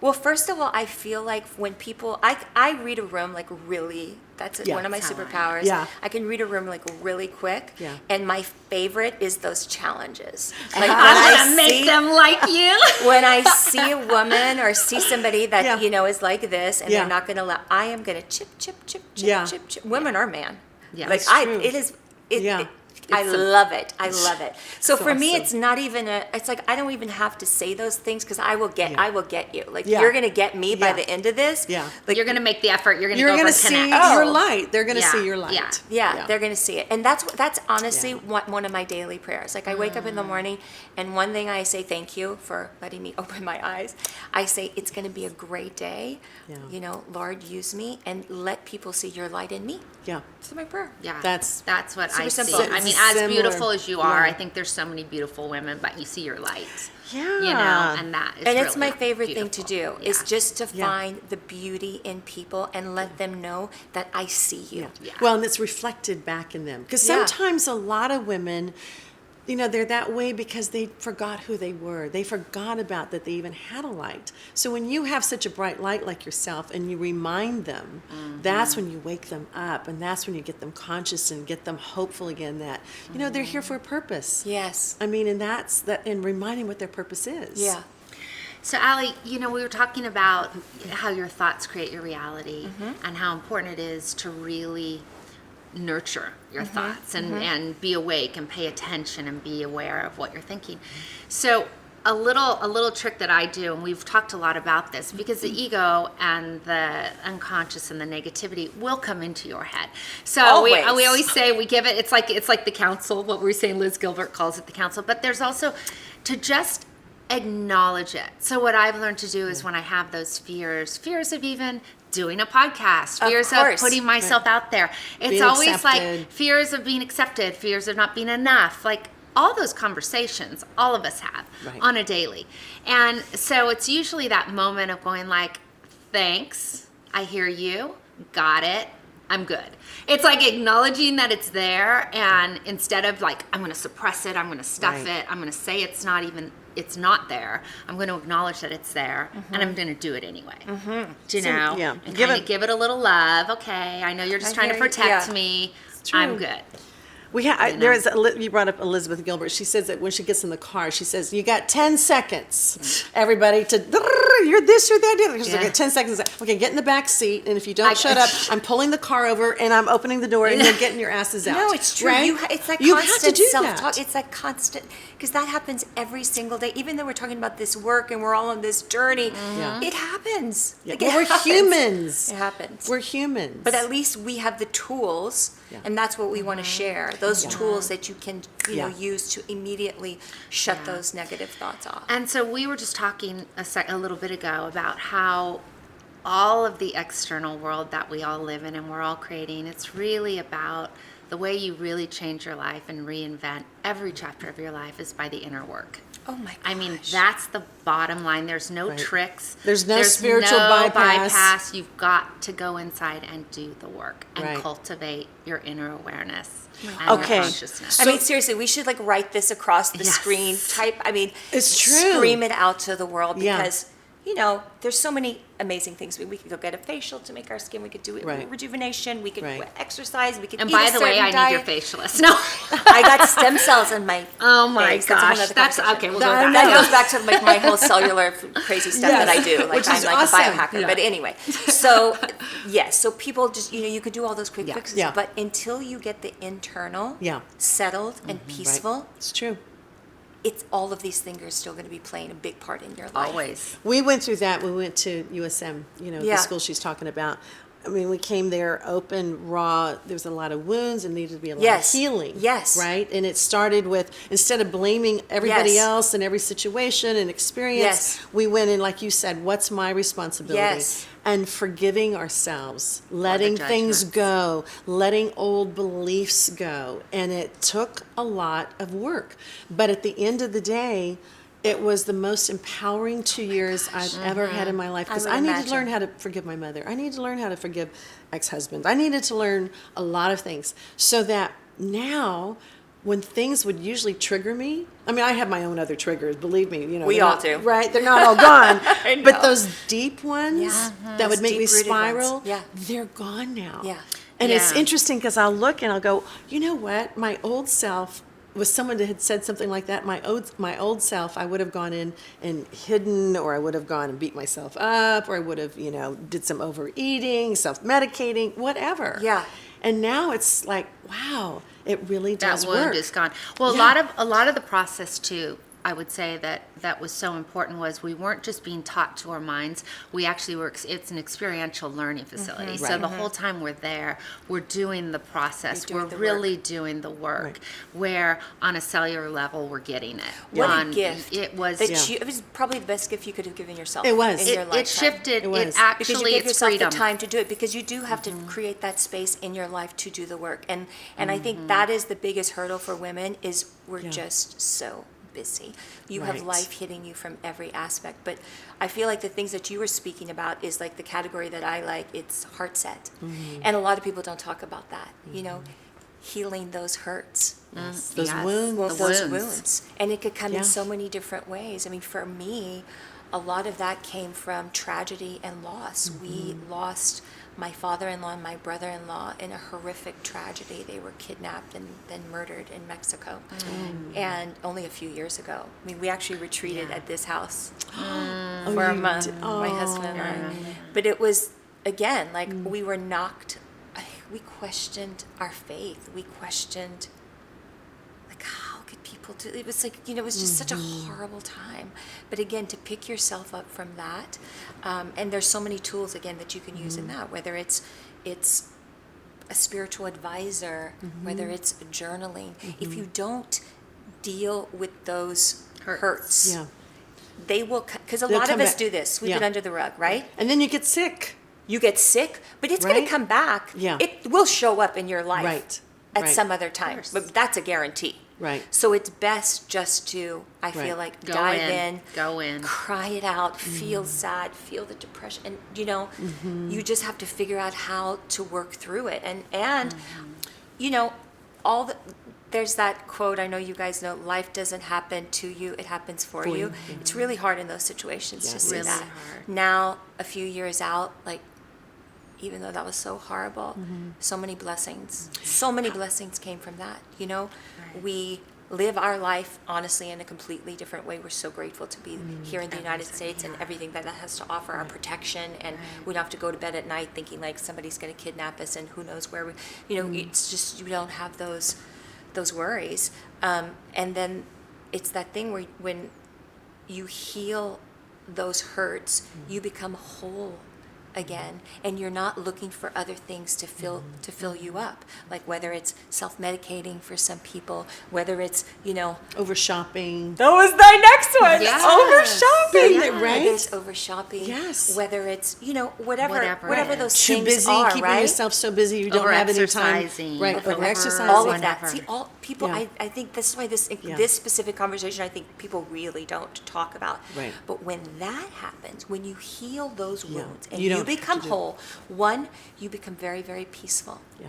Well, first of all, I feel like when people, I read a room like really, that's Yeah. one of my That's how I am. superpowers. Yeah. I can read a room like really quick. Yeah. And my favorite is those challenges. Like when I'm I gonna make see, them like you. when I see a woman or see somebody that, Yeah. you know, is like this and Yeah. they're not going to I am going to chip, chip, chip, chip, Yeah. chip, chip. Women are man. Yeah. Like That's true. it is, Yeah. I love it. I love it. So It's for me, awesome. it's not even it's like I don't even have to say those things because I will get you. Like Yeah. you're gonna get me by Yeah. the end of this. Yeah. Like You're gonna make the effort. You're gonna You're go going to over see connect. Oh. your light. They're going to Yeah, see your light. yeah. yeah, they're gonna see it, and that's honestly Yeah. one of my daily prayers. Like I wake up in the morning, and one thing I say, thank you for letting me open my eyes. I say it's gonna be a great day. Yeah. You know, Lord, use me and let people see your light in me. Yeah. That's my prayer. Yeah, That's that's what super I simple. see. I mean, as Similar. beautiful as you are, Yeah. I think there's so many beautiful women, but you see your light. Yeah. You know, and that is And it's really my favorite thing to beautiful. do is Yeah. just to Yeah. find the beauty in people and let them know that I see you. Yeah. Well, and it's reflected back in them. Because Yeah. sometimes a lot of women, you know, they're that way because they forgot who they were. They forgot about that they even had a light. So when you have such a bright light like yourself and you remind them, that's when you wake them up and that's when you get them conscious and get them hopeful again that, you know, they're here for a purpose. Yes. I mean, and that's that, and reminding what their purpose is. Yeah. So, Ali, you know, we were talking about how your thoughts create your reality and how important it is to really nurture your thoughts and be awake and pay attention and be aware of what you're thinking. So, a little trick that I do, and we've talked a lot about this, because the ego and the unconscious and the negativity will come into your head. So we Always. always say we give it. It's like the counsel. What we were saying, Liz Gilbert calls it the counsel. But there's also to just acknowledge it. So what I've learned to do is when I have those fears of even doing a podcast, fears of course. putting myself out there. It's Being always accepted. like fears of being accepted, fears of not being enough, like all those conversations all of us have Right. on a daily. And so it's usually that moment of going like, thanks, I hear you, got it, I'm good. It's like acknowledging that it's there, and instead of like, I'm going to suppress it, I'm going to stuff Right. it, I'm going to say it's not there, I'm going to acknowledge that it's there, and I'm going to do it anyway. Do you know? yeah. And Give kind of it- give it a little love. Okay, I know you're just I trying to hear you. protect Yeah. me. true. I'm good. We there is you brought up Elizabeth Gilbert. She says that when she gets in the car, she says, "You got 10 seconds, everybody, to you're this, you're that." She's like, Yeah. 10 seconds. Okay, get in the back seat, and if you don't I- shut up, I'm pulling the car over and I'm opening the door, and you're getting your asses out. No, it's true. Right? It's that You have to constant do self-talk. that. It's that constant, because that happens every single day. Even though we're talking about this work and we're all on this journey, Yeah. it happens. Yeah. Like, Well, it we're happens. humans. It happens. We're humans. But at least we have the tools, Yeah. and that's what we want to share. Those tools that you can, Yeah. use to immediately shut those negative thoughts off. And so we were just talking a little bit ago about how all of the external world that we all live in and we're all creating, it's really about the way you really change your life and reinvent every chapter of your life is by the inner work. Oh my gosh. I mean, that's the bottom line. There's no Right. tricks. There's no spiritual bypass. You've got to go inside and do the work and Right. cultivate your inner awareness and Okay. your consciousness. I mean, seriously, we should write this across the Yes. screen. Type. I mean, It's true. Scream it out to the world Yeah. because you know, there's so many amazing things. We could go get a facial to make our skin. We could do Right. rejuvenation. We could Right. exercise. We could And eat by a the way, certain I diet. need your facialist. No. I got stem cells in my Oh my face. That's a whole gosh. nother That's conversation. okay. We'll go I with That that. goes back to like my whole cellular crazy stuff Yes, that I do. Like which I'm is like awesome. a biohacker. Yeah. But anyway, so yes, so people just, you know, you could do all those quick fixes, Yeah. but until you get the internal Yeah. settled and Right. peaceful, It's true. it's all of these things are still going to be playing a big part in your life. Always. We went through that. We went to USM, you know, Yeah. the school she's talking about. I mean, we came there open, raw. There was a lot of wounds and needed to be a lot Yes. of healing. Yes. Right? And it started with, instead of blaming everybody Yes. else and every situation and experience, Yes. we went in, like you said, what's my responsibility? Yes. And forgiving ourselves, letting things judgments. go, letting old beliefs go. And it took a lot of work. But at the end of the day, it was the most empowering 2 years I've ever had in my life, because would I needed imagine. to learn how to forgive my mother. I needed to learn how to forgive ex-husbands. I needed to learn a lot of things so that now when things would usually trigger me, I mean, I have my own other triggers, believe me, you know. We they're all not- do. Right? They're not all gone. I know. But those deep ones Yeah. that would Those make me deep-rooted spiral, ones. Yeah. they're gone now. Yeah. And it's Yeah. interesting because I'll look and I'll go, you know what? My old self was someone that had said something like that. My old self, I would have gone in and hidden, or I would have gone and beat myself up, or I would have, you know, did some overeating, self-medicating, whatever. Yeah. And now it's like, wow, it really That does wound work. is gone. Well, Yeah. a lot of the process too, I would say that was so important was we weren't just being taught to our minds. We actually were. It's an experiential learning facility. So Right. the whole time we're there, we're doing the process. You're We're doing the really doing the work. Right. Where on a cellular level, we're getting it. What a On- gift. It was. That Yeah. it was probably the best gift you could have given yourself. It was. In your It lifetime. shifted. It was. It Because actually. you give It's yourself freedom. the time to do it, because you do have to create that space in your life to do the work. And I think that is the biggest hurdle for women is we're Yeah. just so busy. You have Right. life hitting you from every aspect. But I feel like the things that you were speaking about is like the category that I like, it's heart set. And a lot of people don't talk about that, you know, healing those hurts. Those Yes. wounds. Well, The those wounds. wounds. And it could come Yeah. in so many different ways. I mean, for me, a lot of that came from tragedy and loss. We lost my father-in-law and my brother-in-law in a horrific tragedy. They were kidnapped and then murdered in Mexico. And only a few years ago. I mean, we actually retreated Yeah. at this house Oh, for a you month, did- my husband and I. But it was, again, like we were knocked, we questioned our faith. We questioned, like, how could people do, it was like, you know, it was just such a horrible time. But again, to pick yourself up from that, and there's so many tools, again, that you can use in that, whether it's a spiritual advisor, whether it's journaling. If you don't deal with those hurts, Yeah. they will, because a They'll lot of come us back. do this, sweep Yeah. it under the rug, right? And then you get sick. You get sick, but it's going Right? to come back. Yeah. It will show up in your life Right. at Right. some other time, course. but that's a guarantee. Right. So it's best just to, I feel Right. like, Go dive in. in, Go in. cry it out, feel sad, feel the depression, and you know, you just have to figure out how to work through it. And you know, there's that quote, I know you guys know, life doesn't happen to you, it happens for you. It's really hard in those situations to Yes. see Really that. hard. Now, a few years out, like, even though that was so horrible, so many blessings came from that, you know? Right. We live our life, honestly, in a completely different way. We're so grateful to be here in the United States and everything that has to offer, our protection, and we don't have to go to bed at night thinking like somebody's gonna kidnap us and who knows where we, you know, it's just, you don't have those worries. And then it's that thing where when you heal those hurts, you become whole again, and you're not looking for other things to fill you up, like whether it's self-medicating for some people, whether it's, you know, Over shopping. that was my next one. Yes. Over shopping, Yeah. Right? Whether it's over shopping, Yes. whether it's, you know, whatever Whatever it those Too things busy, are, keeping right? yourself so busy you don't have any time. Over-exercising. Right, Over- over exercising. All of that. Whatever. See, People, Yeah. I think this is why this Yeah. this specific conversation, I think people really don't talk about. Right. But when that happens, when you heal those Yeah. wounds and You you, don't have become to do- whole, one, you become very, very peaceful. Yeah.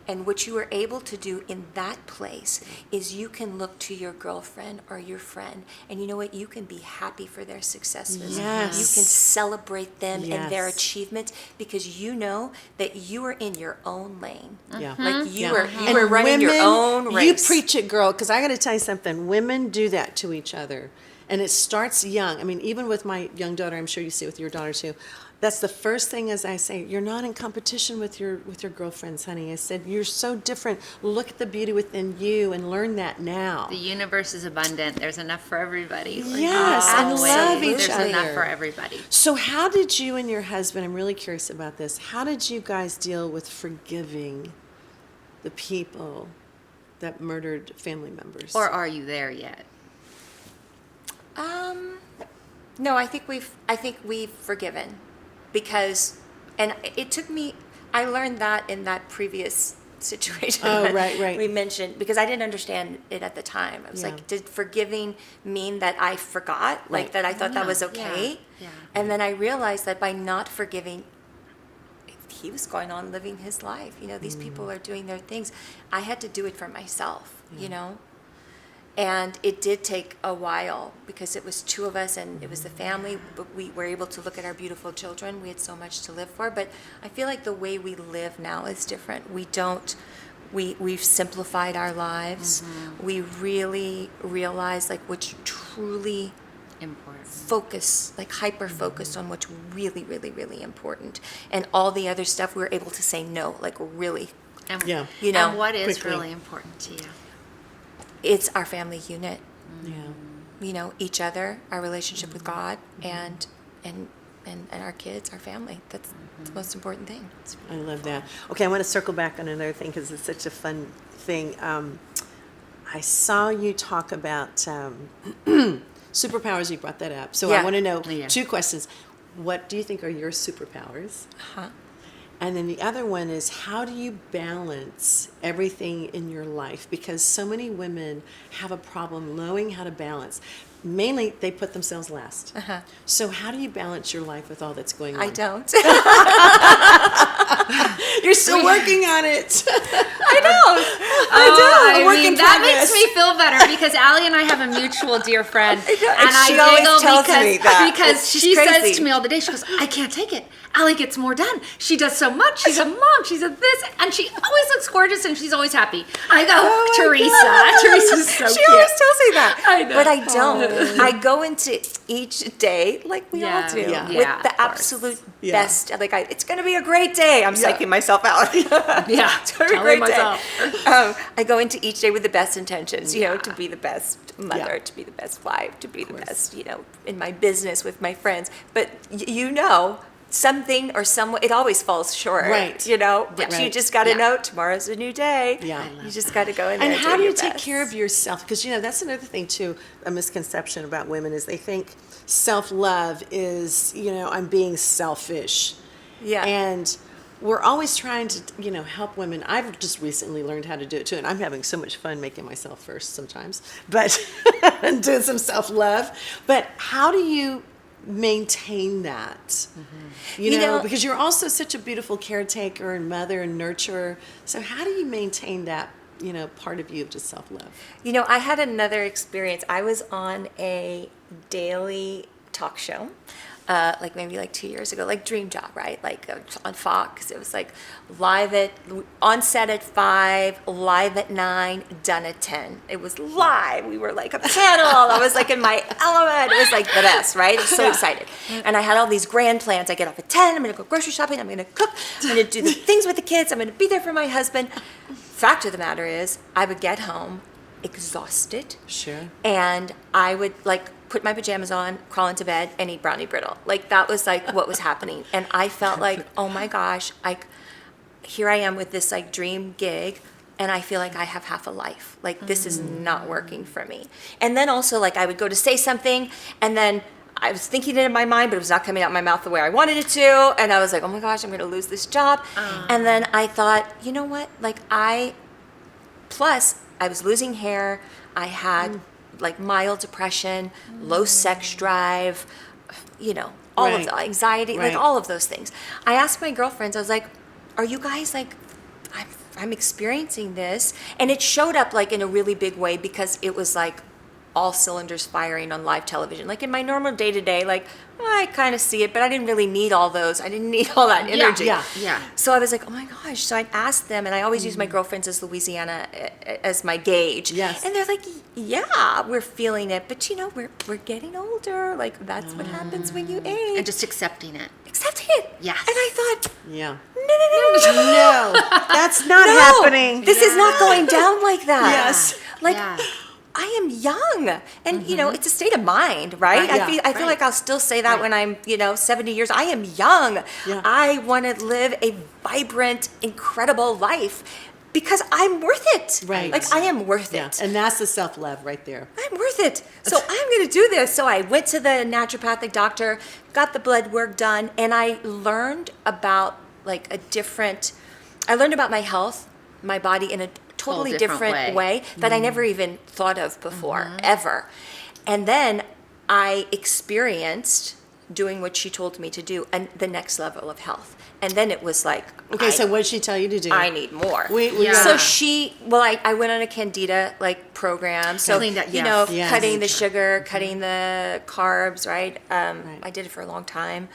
And what you are able to do in that place is you can look to your girlfriend or your friend, and you know what? You can be happy for their successes. Yes. You can celebrate them and their Yes. achievements because you know that you are in your own lane. Yeah. Like you Yeah. are And you are running your women, own race. You preach it, girl, because I got to tell you something. Women do that to each other. And it starts young. I mean, even with my young daughter, I'm sure you see it with your daughter too. That's the first thing as I say, you're not in competition with your girlfriends, honey. I said, you're so different. Look at the beauty within you and learn that now. The universe is abundant. There's enough for everybody. Yes, and Always. love each There's other. enough for everybody. So how did you and your husband, I'm really curious about this, how did you guys deal with forgiving the people that murdered family members? Or are you there yet? No, I think we've forgiven because, and it took me, I learned that in that previous situation Oh, that right. we mentioned because I didn't understand it at the time. I was Yeah. like, did forgiving mean that I forgot? Right. Like that I thought that Yeah, was okay? yeah. And then I realized that by not forgiving, he was going on living his life. You know, these people are doing their things. I had to do it for myself, you know? And it did take a while because it was two of us and it was the family, but we were able to look at our beautiful children. We had so much to live for, but I feel like the way we live now is different. We've simplified our lives. We really realize like what's truly Important. focus, like hyper focused on what's really, really, really important. And all the other stuff we were able to say no, like really, And, Yeah. you know, and what is quickly. really important to you? it's our family unit. Yeah. You know, each other, our relationship with God, and our kids, our family. That's the most important thing. I love that. Okay, I want to circle back on another thing because it's such a fun thing. I saw you talk about superpowers. You brought that up. So I Yeah. want to know Yeah. 2 questions. What do you think are your superpowers? Huh? And then the other one is, how do you balance everything in your life? Because so many women have a problem knowing how to balance. Mainly, they put themselves last. So how do you balance your life with all that's going on? I don't. You're still working on it. I don't. I work in mean, that progress. makes me feel better because Allie and I have a mutual dear friend, and she I always giggle tells because me that. because She's she says crazy. to me all the day, she goes, "I can't take it. Allie gets more done. She does so much. She's a mom. She's a this, and she always looks gorgeous, and she's always happy." I go, Oh my Teresa. God. Teresa's so She cute. always tells me that. I know. But I don't. I go into each day like we Yeah. all do Yeah. with Yeah, the of course. absolute Yeah. best. Like it's going to be a great day. I'm psyching myself out. Yeah, It's going to be a telling great myself. day. I go into each day with the best intentions, you know, to be the best mother, Yeah. to be the best wife, to be the best, you know, in my business with my friends. But you know, something or someone, it always falls short, Right. you know, but Yeah. you Right. just got to Yeah. know tomorrow's a new day. Yeah. You just got to go in there And how do your you take best. care of yourself? Because, you know, that's another thing, too, a misconception about women is they think self-love is, you know, I'm being selfish. Yeah. And we're always trying to, you know, help women. I've just recently learned how to do it, too, and I'm having so much fun making myself first sometimes, but and doing some self-love. But how do you maintain that? You know, because you're also such a beautiful caretaker and mother and nurturer. So how do you maintain that, you know, part of you of just self-love? You know, I had another experience. I was on a daily talk show, like maybe like 2 years ago, like Dream Job, right? Like on Fox. It was like on set at 5, live at 9, done at 10. It was live. We were like a panel. I was like in my element. It was like the best, right? I was so excited. And I had all these grand plans. I get off at 10. I'm going to go grocery shopping. I'm going to cook. I'm going to do the things with the kids. I'm going to be there for my husband. Fact of the matter is, I would get home exhausted. Sure. And I would like put my pajamas on, crawl into bed, and eat brownie brittle. Like that was like what was happening. And I felt like, oh my gosh, here I am with this like dream gig, and I feel like I have half a life. Like this is not working for me. And then also like I would go to say something, and then I was thinking it in my mind, but it was not coming out my mouth the way I wanted it to. And I was like, oh my gosh, I'm going to lose this job. And then I thought, you know what? Like plus I was losing hair. I had like mild depression, low sex drive, all of the anxiety, like all of those things. I asked my girlfriends, I was like, are you guys like, I'm experiencing this? And it showed up like in a really big way because it was like all cylinders firing on live television. Like in my normal day-to-day, like I kind of see it, but I didn't really need all those. I didn't need all that energy. Yeah. So I was like, oh my gosh. So I'd ask them, and I always use my girlfriends as Louisiana as my gauge. Yes. And they're like, yeah, we're feeling it, but we're getting older. Like that's what happens when you age. And just accepting it. Accepting it. Yes. And I thought, Yeah. no, That's not no, happening. This is not going down like that. Yes. Like Yeah. I am young, and it's a state of mind, right? Right, I feel like I'll still say that when I'm 70 years. I am young. Yeah. I want to live a vibrant, incredible life because I'm worth it. Right. Like I am worth Yeah. it. And that's the self-love right there. I'm worth it. So I'm going to do this. So I went to the naturopathic doctor, got the blood work done, and I learned about I learned about my health, my body in a totally different way that I never even thought of before, ever. And then I experienced doing what she told me to do and the next level of health. And then it was like, Okay, so what did she tell you to do? I need more. Yeah. So I went on a Candida program. So, Cleaned up, Yes. cutting the sugar, cutting the carbs, right? I did it for a long time.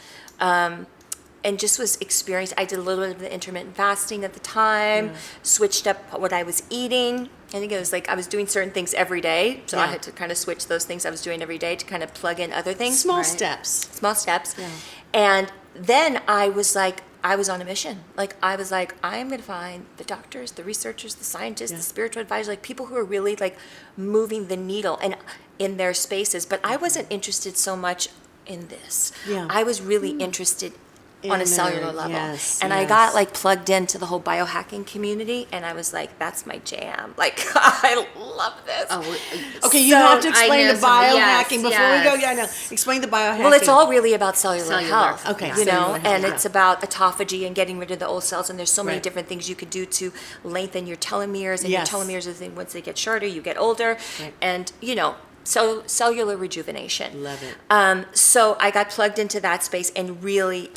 And just was experienced. I did a little bit of the intermittent fasting at the time, switched up what I was eating. I think it was like I was doing certain things every day. So I had to kind of switch those things I was doing every day to kind of plug in other things. Small steps. Small steps. Yeah. And then I was like, I was on a mission. Like I was like, I am going to find the doctors, the researchers, the scientists, the spiritual advisors, like people who are really like moving the needle and in their spaces. But I wasn't interested so much in this. Yeah. I was really interested on a cellular level. And I yes. got like plugged into the whole biohacking community and I was like, that's my jam. Like I love this. Okay, you So, have to explain know the some- biohacking yes, before we go. yes. Yeah, I know. Explain the biohacking. Well, it's all really about cellular Cellular. health. Okay, You cellular know, health, and yeah. it's about autophagy and getting rid of the old cells. And there's so many Right. different things you could do to lengthen your telomeres. And Yes. your telomeres are the thing, once they get shorter, you get older. Right. And, so cellular rejuvenation. Love it. So I got plugged into that space and really,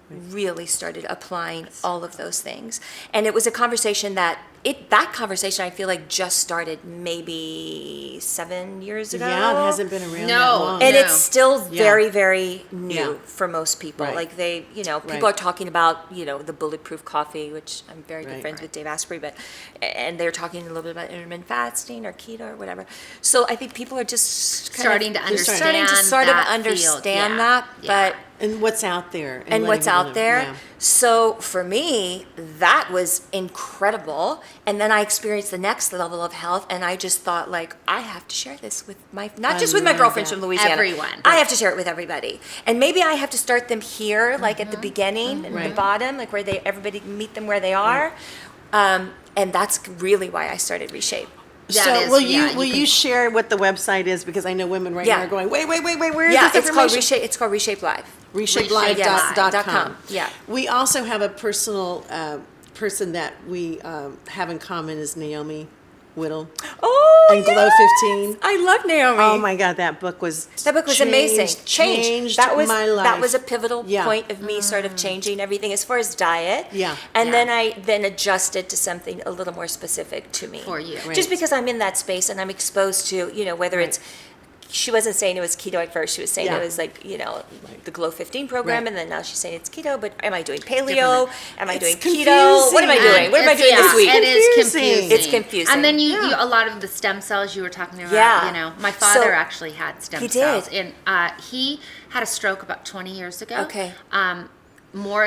really started applying all of those things. And it was a conversation that I feel like just started maybe 7 years ago. Yeah, it hasn't been around No. that long. And No. it's still Yeah. very, very new Yeah. for most people. Right. Like people Right. are talking about, the bulletproof coffee, which I'm very good Right. friends with Dave Asprey, and they're talking a little bit about intermittent fasting or keto or whatever. So I think people are just Starting to starting to understand sort of that understand field. that, Yeah. but And what's out there. and letting what's people out know. there. Yeah. So for me, that was incredible. And then I experienced the next level of health, and I just thought, like, I have to share this with not just with my love girlfriends that. from Louisiana. Everyone. I have to share it with everybody. And maybe I have to start them here, like at the beginning and the Right. bottom, like where everybody meet them where they are. And that's really why I started Reshape. That So is- will yeah, you you can- share what the website is, because I know women right Yeah. now are going, wait, where is Yeah, this it's called information? Reshape. It's called Reshape Live. ReshapeLive.com. Yeah. We also have a personal person that we have in common is Naomi Whittle. Oh, And Glow yes! 15. I love Naomi. Oh my God, that book was amazing. Changed That was my life. That was a pivotal Yeah. point of me sort of changing everything as far as diet. Yeah. And Yeah. then I adjusted to something a little more specific to me. For you. Right. Just because I'm in that space and I'm exposed to, whether it's she wasn't saying it was keto at first. She was saying Yeah. it was like, the Glow 15 program, Right. and then now she's saying it's keto, but am I doing paleo? Am I It's doing confusing. keto? What am I doing? What am I doing this week? It is Confusing. confusing. It's confusing. And then you Yeah. a lot of the stem cells you were talking about, Yeah. my father So- actually had stem He cells. did. And he had a stroke about 20 years ago. Okay.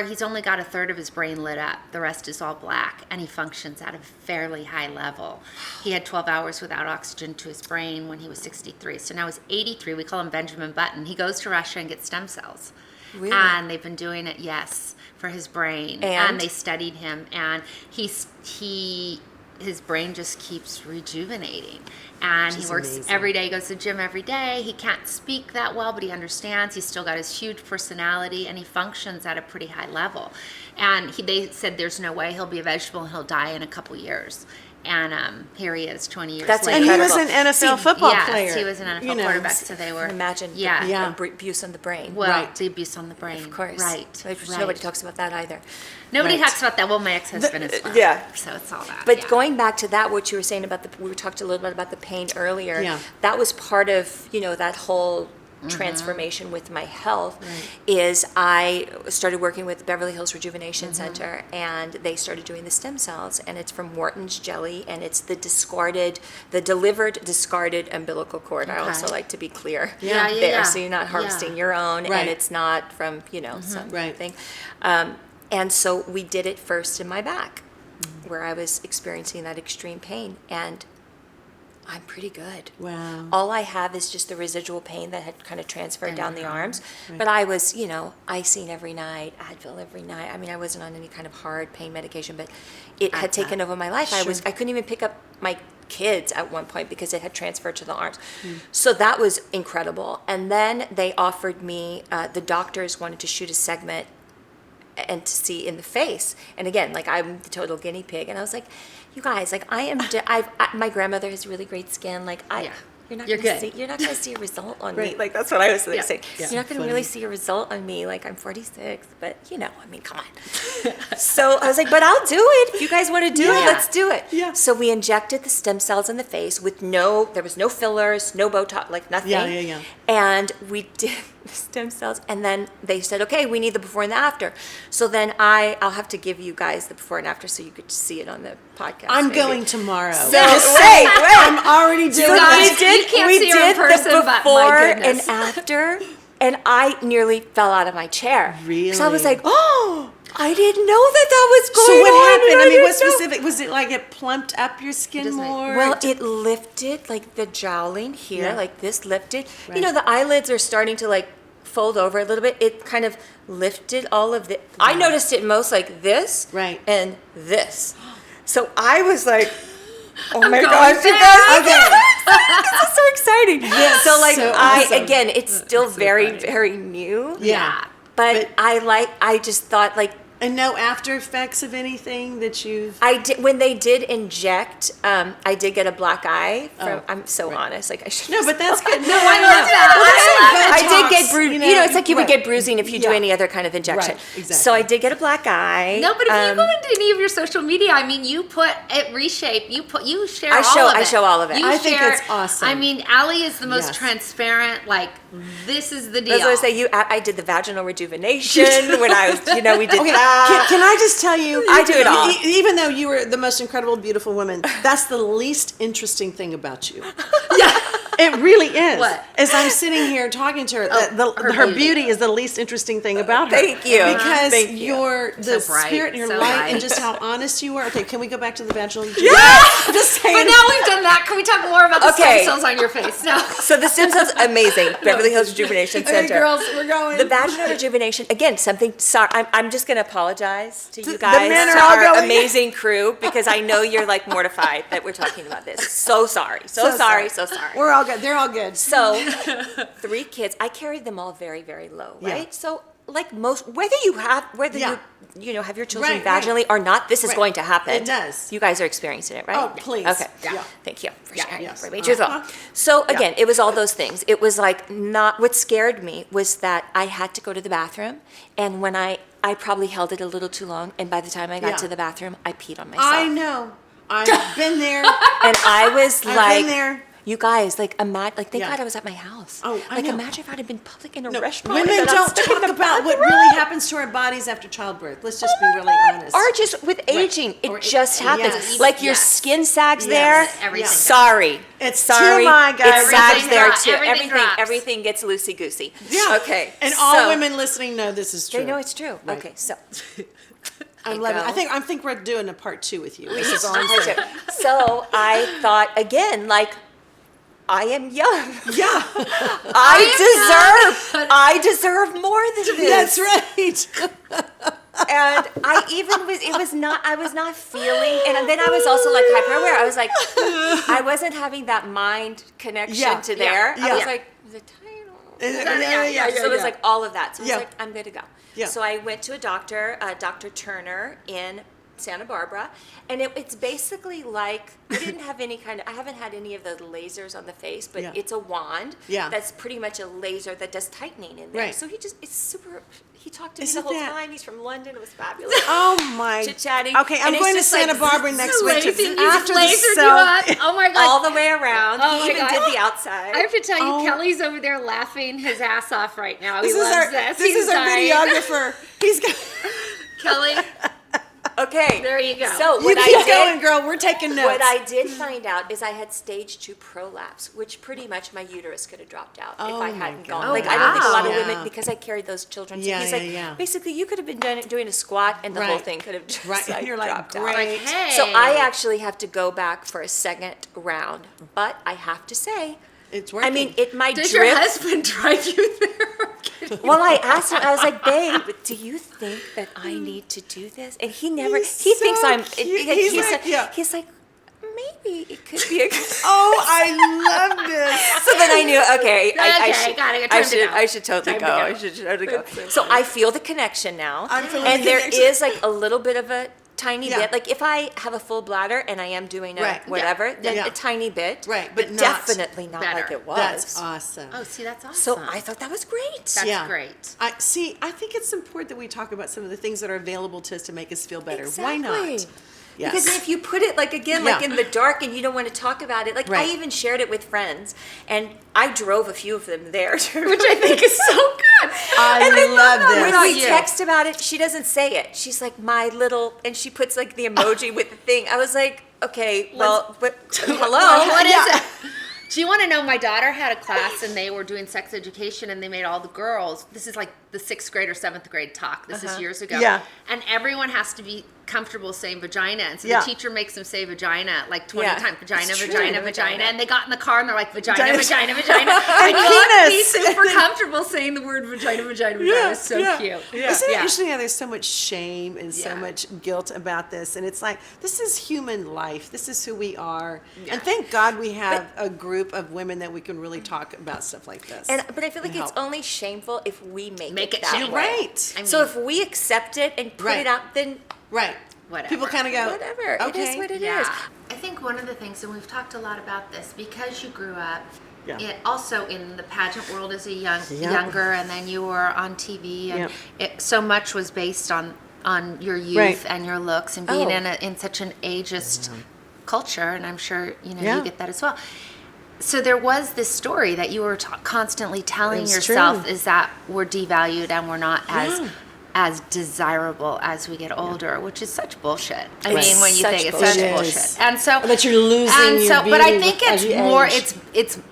He's only got a third of his brain lit up. The rest is all black, and he functions at a fairly high level. He had 12 hours without oxygen to his brain when he was 63. So now he's 83. We call him Benjamin Button. He goes to Russia and gets stem cells. Really? And they've been doing it, yes, for his brain. And? They studied him, and his brain just keeps rejuvenating. And he is works amazing. every day, goes to the gym every day. He can't speak that well, but he understands. He's still got his huge personality, and he functions at a pretty high level. And they said there's no way he'll be a vegetable and he'll die in a couple years. here he is 20 years That's later. And he was incredible. an NFL football yes, player. he was an NFL you know. quarterback, so they were. Imagine Yeah. Yeah. the abuse on the brain. Well, Right. the abuse on the brain. Of course. Right. Nobody right. talks about that either. Nobody Right. talks about that. Well, my ex-husband is well. yeah. So it's all that. But yeah. going back to that, what you were saying about we talked a little bit about the pain earlier. Yeah. That was part of, that whole transformation with my health is I started working with Beverly Hills Rejuvenation Center, and they started doing the stem cells, and it's from Wharton's jelly, and it's the delivered discarded umbilical cord. I also like to be clear Yeah, yeah, there. yeah. So you're not harvesting your own, Right. and it's not from, some Right. thing. And so we did it first in my back, where I was experiencing that extreme pain, and I'm pretty good. Wow. All I have is just the residual pain that had kind of transferred down the arms. But I was, icing every night, Advil every night. I mean, I wasn't on any kind of hard pain medication, but it had taken over my life. Sure. I couldn't even pick up my kids at one point because it had transferred to the arms. So that was incredible. And then they offered me, the doctors wanted to shoot a segment and to see in the face. And again, like, I'm the total guinea pig. And I was like, you guys, like, my grandmother has really great skin. Like, you're not You're going good. to see a result on me. Right. Like, that's what I was Yeah. saying. Yeah. You're not going to Funny. really see a result on me. Like, I'm 46, but come on. So I was like, but I'll do it. If you guys want to do it, let's do it. Yeah. So we injected the stem cells in the face with there was no fillers, no Botox, like nothing. Yeah. And we did the stem cells, and then they said, okay, we need the before and the after. So then I'll have to give you guys the before and after so you could see it on the podcast. I'm maybe. going tomorrow. So wait. I'm already doing So guys, that. you can't see her in person, the but my before and goodness. after, and I nearly fell out of my chair. Really? So I was like, oh, I didn't know that was going So on. what happened? and I mean, didn't what know. specific? Was it like it plumped up your skin Just like- more? Well, it lifted, like the jowling here, Yeah. like this lifted. Right. The eyelids are starting to like fold over a little bit. It kind of lifted all of the. I noticed it most like this, Right. and this. So I was like, oh my going gosh, you there. guys! This is so exciting. Yes, So like so awesome. again, it's still so very funny. very new. Yeah. But I just thought like. And no after effects of anything that you've. I did when they did inject. I did get a black eye. Oh, I'm so right. honest. Like I should. No, but that's good. No, I love that. I did get bruising. It's like you would right. get bruising if you do Yeah. any other kind of injection. Right, exactly. So I did get a black eye. No, but if you go into any of your social media, I mean, you put at Reshape, you share all of it. I show all of it. You I think share- it's awesome. I mean, Ali is the most Yes. transparent. Like, this is the deal. That's what I say. I did the vaginal rejuvenation when I was. We did Okay, that. can I just tell you? I do it all. Even though you were the most incredible, beautiful woman, that's the least interesting thing about you. yeah. It really is. What? As I'm sitting here talking to her, her beauty is the least interesting thing about her. Thank you. Because Thank you. you're the So bright, spirit and your so light bright. and just how honest you are. Okay, can we go back to the vaginal? Yeah. Just But saying. now we've done that. Can we talk more about the Okay. stem cells on your face? No. So the stem cells, amazing. Beverly Hills Rejuvenation Okay, Center. girls, we're going. The vaginal rejuvenation, again, something, sorry, I'm just going to apologize to you The guys, men are to all our going. amazing crew, because I know you're like mortified that we're talking about this. So sorry. So sorry. We're all good. They're all good. So 3 kids, I carried them all very, very low, Yeah. right? So like most, whether you have your children Right, right. vaginally or not, this is Right. going to happen. It does. You guys are experiencing it, right? Oh, please. Okay. Yeah. Thank you for Yeah. sharing Yes. information as well. Uh-huh. So again, it was all those things. It was like what scared me was that I had to go to the bathroom, and when I probably held it a little too long, and by the time I got Yeah. to the bathroom, I peed on myself. I know. I've been there. And I was I've like, been there. you guys, like, thank Yeah. God I was at my house. Oh, I like, know. imagine if I'd have been public in a No, restaurant. women and then I'm don't stuck in talk the about what bathroom. really happens to our bodies after childbirth. Let's just be really honest. Or just with aging, Or it just happens. yes. Like your Yes. skin sags Yes. there. Everything does. Sorry. It's sorry. TMI, guys. It sags Everything there drops. too. Everything drops. Everything gets loosey goosey. Yeah. Okay. And all so- women listening know this is true. They know it's true. Right. Okay. So. I love it. I think we're doing a part 2 with you. This is all I'm saying. So I thought again, like, I am young. Yeah. I deserve more than this. That's right. And I was not feeling, and then I was also like hyper aware. I was like, I wasn't having that mind connection Yeah, to there. yeah, I was yeah. like, the title. Yeah. So it was like all of that. So I was Yeah. like, I'm good to go. Yeah. So I went to a doctor, Dr. Turner in Santa Barbara, and it's basically like, I haven't had any of the lasers on the face, but it's a wand that's pretty much a laser that does tightening in there. Right. So it's super, he talked to me Isn't the whole that- time. He's from London. It was fabulous. Oh my. Chit-chatting. Okay, I'm And it's going to just Santa like, Barbara next week. Lasered you After the lasered you self- up. Oh my God. all the way around. Oh He my even God. did the outside. I have to tell you, Oh. Kelly's over there laughing his ass off right now. This He is loves our this. this He's is our dying. videographer. He's got. Kelly, Okay. there you go. So You what keep I did, going, girl. We're taking notes. what I did find out is I had stage 2 prolapse, which pretty much my uterus could have dropped out if Oh I my hadn't God. gone. Like I don't think a lot of Wow. women, because I carried those children. So Yeah, he's yeah, like, yeah. basically, you could have been doing a squat, and the whole Right. thing could have just Right. You're like, dropped out. great. Like, hey. So I actually have to go back for a second round, but I have to say, It's working. I mean, it might Does drip. your husband drive you there? Well, I asked him, I was like, babe, do you think that I need to do this? And he never, He's he thinks so I'm, cute. he's, He's like, yeah. he's like, maybe it could be a good. Oh, I love this. So then I knew, okay, I Okay, should, got it, I time to should, go. I should totally Time to go. go. I should totally go. So I feel the connection now, I'm feeling and the there connection. is like a little bit of a tiny Yeah. bit. Like if I have a full bladder and I am doing a Right. whatever, then Yeah. a tiny bit, Right, but, but not definitely not better. like it was. That's awesome. Oh, see, that's awesome. So I thought that was great. That's great. I see. I think it's important that we talk about some of the things that are available to us to make us feel better. Why Exactly. not? Yes. Because if you put it like again, like Yeah. in the dark, and you don't want to talk about it, like Right. I even shared it with friends, and I drove a few of them there, Which I think is so good. I And then love when this. About we you. text about it, she doesn't say it. She's like, my little, and she puts like the emoji with the thing. I was like, okay, well, but hello. What is it? Do you want to know? My daughter had a class and they were doing sex education and they made all the girls. This is like the 6th grade or 7th grade talk. This is years ago. Yeah. And everyone has to be comfortable saying vagina. And so Yeah. the teacher makes them say vagina like 20 Yeah. times. Vagina, It's true. vagina, vagina. And they got in the car and they're like, vagina, Vagina. vagina, vagina. And you have to be penis. super comfortable saying the word vagina, vagina, vagina. It's so cute. Yeah. Isn't it Yeah. interesting how there's so much shame and so Yeah. much guilt about this? And it's like, this is human life. This is who we are. Yeah. And thank God we have a group of women that we can really talk about stuff like this. But I feel like And it's help. only shameful if we make Make it that shameful. way. Right. I mean, So if we accept it and put Right. it out, then Right. Whatever. People kind of go, whatever. It Okay. is what it is. Yeah. I think one of the things, and we've talked a lot about this, because you grew up Yeah. also in the pageant world as a Yeah. younger, and then you were on TV, and Yeah. so much was based on your youth Right. and your looks, and being Oh. in such an ageist culture, and I'm sure Yeah. you get that as well. So there was this story that you were constantly telling It's yourself true. is that we're devalued and we're not as Yeah. as desirable as we get older, which is such bullshit. I It's mean, when you such think it's bullshit. such It bullshit, is. and so That you're losing and your so, but I beauty think as it's you more. age.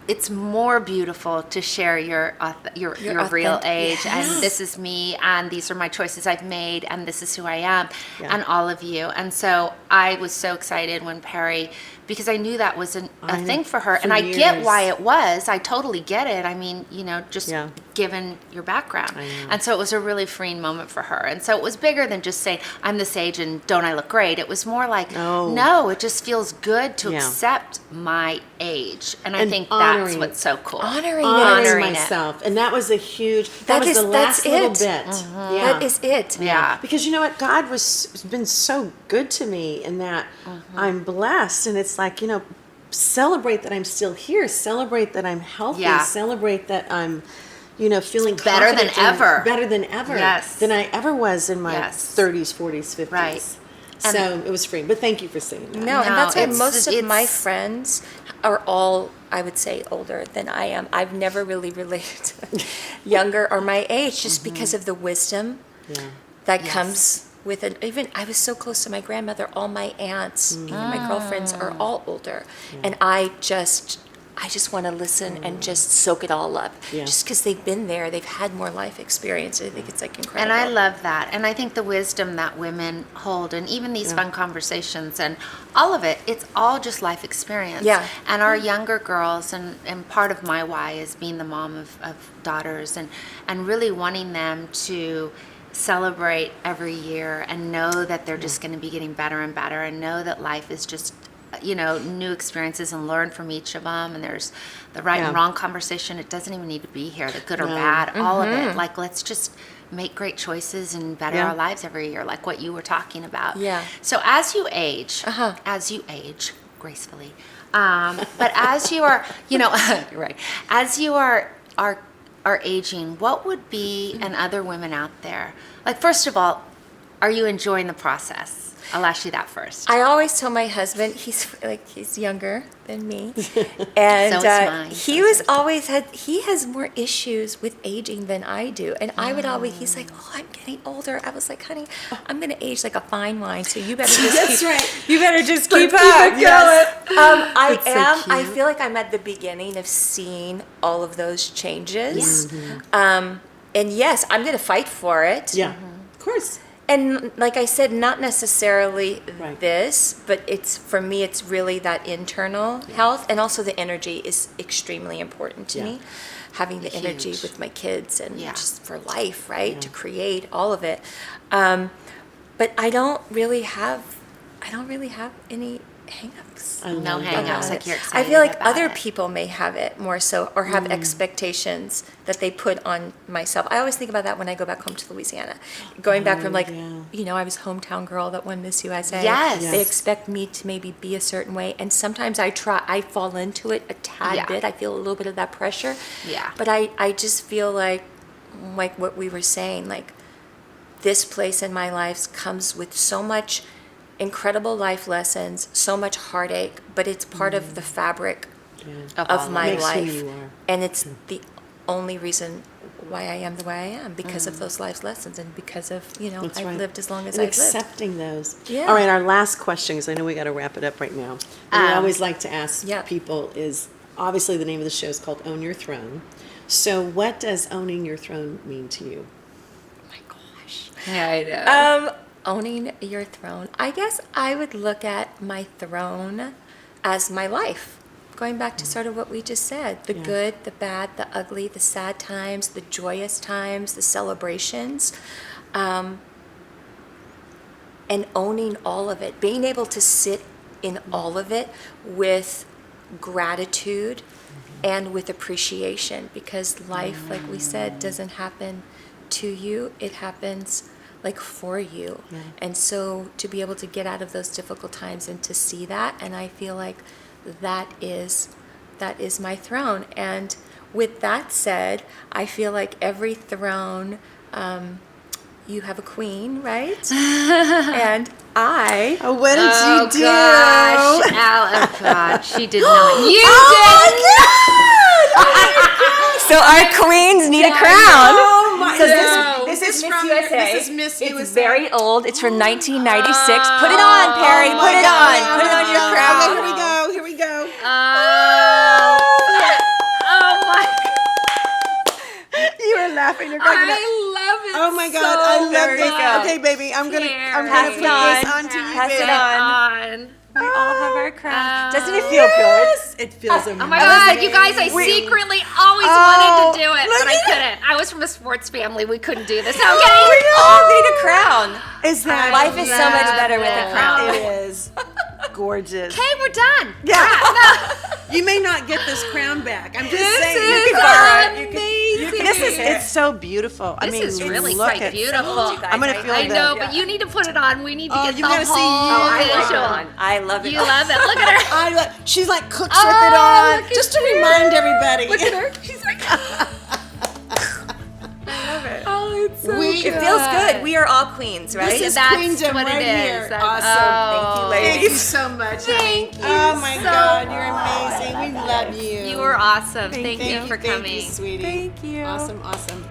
It's more beautiful to share your real authentic- age, Yes. and this is me, and these are my choices I've made, and this is who I am, Yeah. and all of you. And so I was so excited when Perry, because I knew that was a I know, thing for her, for and I get years. why it was. I totally get it. I mean, just Yeah. given your background. I know. And so it was a really freeing moment for her. And so it was bigger than just saying, I'm this age and don't I look great? It was more like, No. no, it just feels good to Yeah. accept my age. And I And think that's honoring- what's so cool. Honoring honoring it. myself. And that was a huge, that That was is- the last that's little it. bit. Yeah. That is it. Yeah. Because you know what? God has been so good to me in that I'm blessed. And it's like, celebrate that I'm still here. Celebrate that I'm healthy. Yeah. Celebrate that I'm, feeling better than confident and ever. better than ever. Yes. Than I ever was in my Yes. 30s, 40s, 50s. Right. So it was free. But thank you for saying that. No, and No, that's why it's- most of my it's- friends are all, I would say, older than I am. I've never really related to younger or my age just because of the wisdom Yeah. that Yes. comes with it. Even I was so close to my grandmother. All my aunts, even my girlfriends, are all older, and I just want to listen and just soak it all up. Yeah. Just because they've been there, they've had more life experience. I think it's like incredible. And I love that. And I think the wisdom that women hold, and even these fun conversations and all of it, it's all just life experience. Yeah. And our younger girls, and part of my why is being the mom of daughters and really wanting them to celebrate every year and know that they're just going to be getting better and better, and know that life is just new experiences and learn from each of them. And there's the right and wrong conversation. It doesn't even need to be here, the good or bad, all of it. Like, let's just make great choices and better our lives every year, like what you were talking about. Yeah. So as you age, gracefully, but as you are, you're right, as you are aging, what would be, and other women out there, like, first of all, are you enjoying the process? I'll ask you that first. I always tell my husband, he's younger than me, and So is mine. he has more issues with aging than I do, and I would always, he's like, oh, I'm getting older. I was like, honey, I'm gonna age like a fine wine, so you better just you better just keep up. Yes. I feel like I'm at the beginning of seeing all of those changes, and yes, I'm gonna fight for it. Yeah, of course. And like I said, not necessarily Right. this, but for me, it's really that internal health, and also the energy is extremely important to me. Having the energy Huge. with my kids and Yeah. just for life, right? To create all of it. But I don't really have any hang-ups. I No love hang-ups, that. like you're I excited feel like about other it. people may have it more so, or have expectations that they put on myself. I always think about that when I go back home to Louisiana. Going back from I was hometown girl that won Miss USA. Yes. They expect me to maybe be a certain way, and sometimes I fall into it a tad bit. I feel a little bit of that pressure. Yeah. But I just feel like what we were saying, like, this place in my life comes with so much incredible life lessons, so much heartache, but it's part of the fabric of my Makes who life. you are. And it's the only reason why I am the way I am, because of those life lessons, and because of, That's I've right. lived as long as And I've lived. accepting those. Yeah. All right, our last question, because I know we got to wrap it up right now. And we always like to ask people is, obviously the name of the show is called Own Your Throne. So what does owning your throne mean to you? Oh my gosh. Yeah, I know. Owning your throne. I guess I would look at my throne as my life. Going back to sort of what we just said, the good, the bad, the ugly, the sad times, the joyous times, the celebrations, and owning all of it, being able to sit in all of it with gratitude and with appreciation, because life, like we said, doesn't happen to you, it happens like for you. And so to be able to get out of those difficult times and to see that, and I feel like that is my throne. And with that said, I feel like every throne, you have a queen, right? And I Oh, what did you do? Gosh, oh God, she did not. You So our queens need a crown. Oh my So God. this is Miss from USA. This is Miss It's USA. very old. It's from 1996. Put it on, Perry. Put it on. Put it on your crown. Here we go. Here we go. Oh my! You are laughing. You're cracking up. I love it. Oh my God, so I love There you this. go. Okay, baby, I'm gonna Pass put it on. this onto you, Pass baby. it on. We all have our crowns. Doesn't it feel Yes, it feels amazing. Oh my God, you guys, I secretly always wanted to do it, but I couldn't. I was from a sports family. We couldn't do this. No, I'm kidding. We all need a crown. Is that Life is so much better with a crown. It is gorgeous. Okay, we're done. Yeah. You may not get this crown back. I'm just saying. You can borrow it. Amazing. It's so beautiful. I This mean, is really look quite at beautiful. I'm gonna feel I the- know, but you need to put it on. We need to get you the gotta see whole you. visual. I love it. You love it. Look at her. She's like cooks Oh, with it on, look at just to you. remind everybody. Look at her. She's like, oh, it's so It feels good. We are all queens, right? This is That's queendom what right it is. here. That's- Awesome. oh. Thank you so much. Thank you Oh my so God, you're amazing. We love you. You were awesome. Thank you for Thank coming. you, sweetie. Thank you. Awesome, awesome.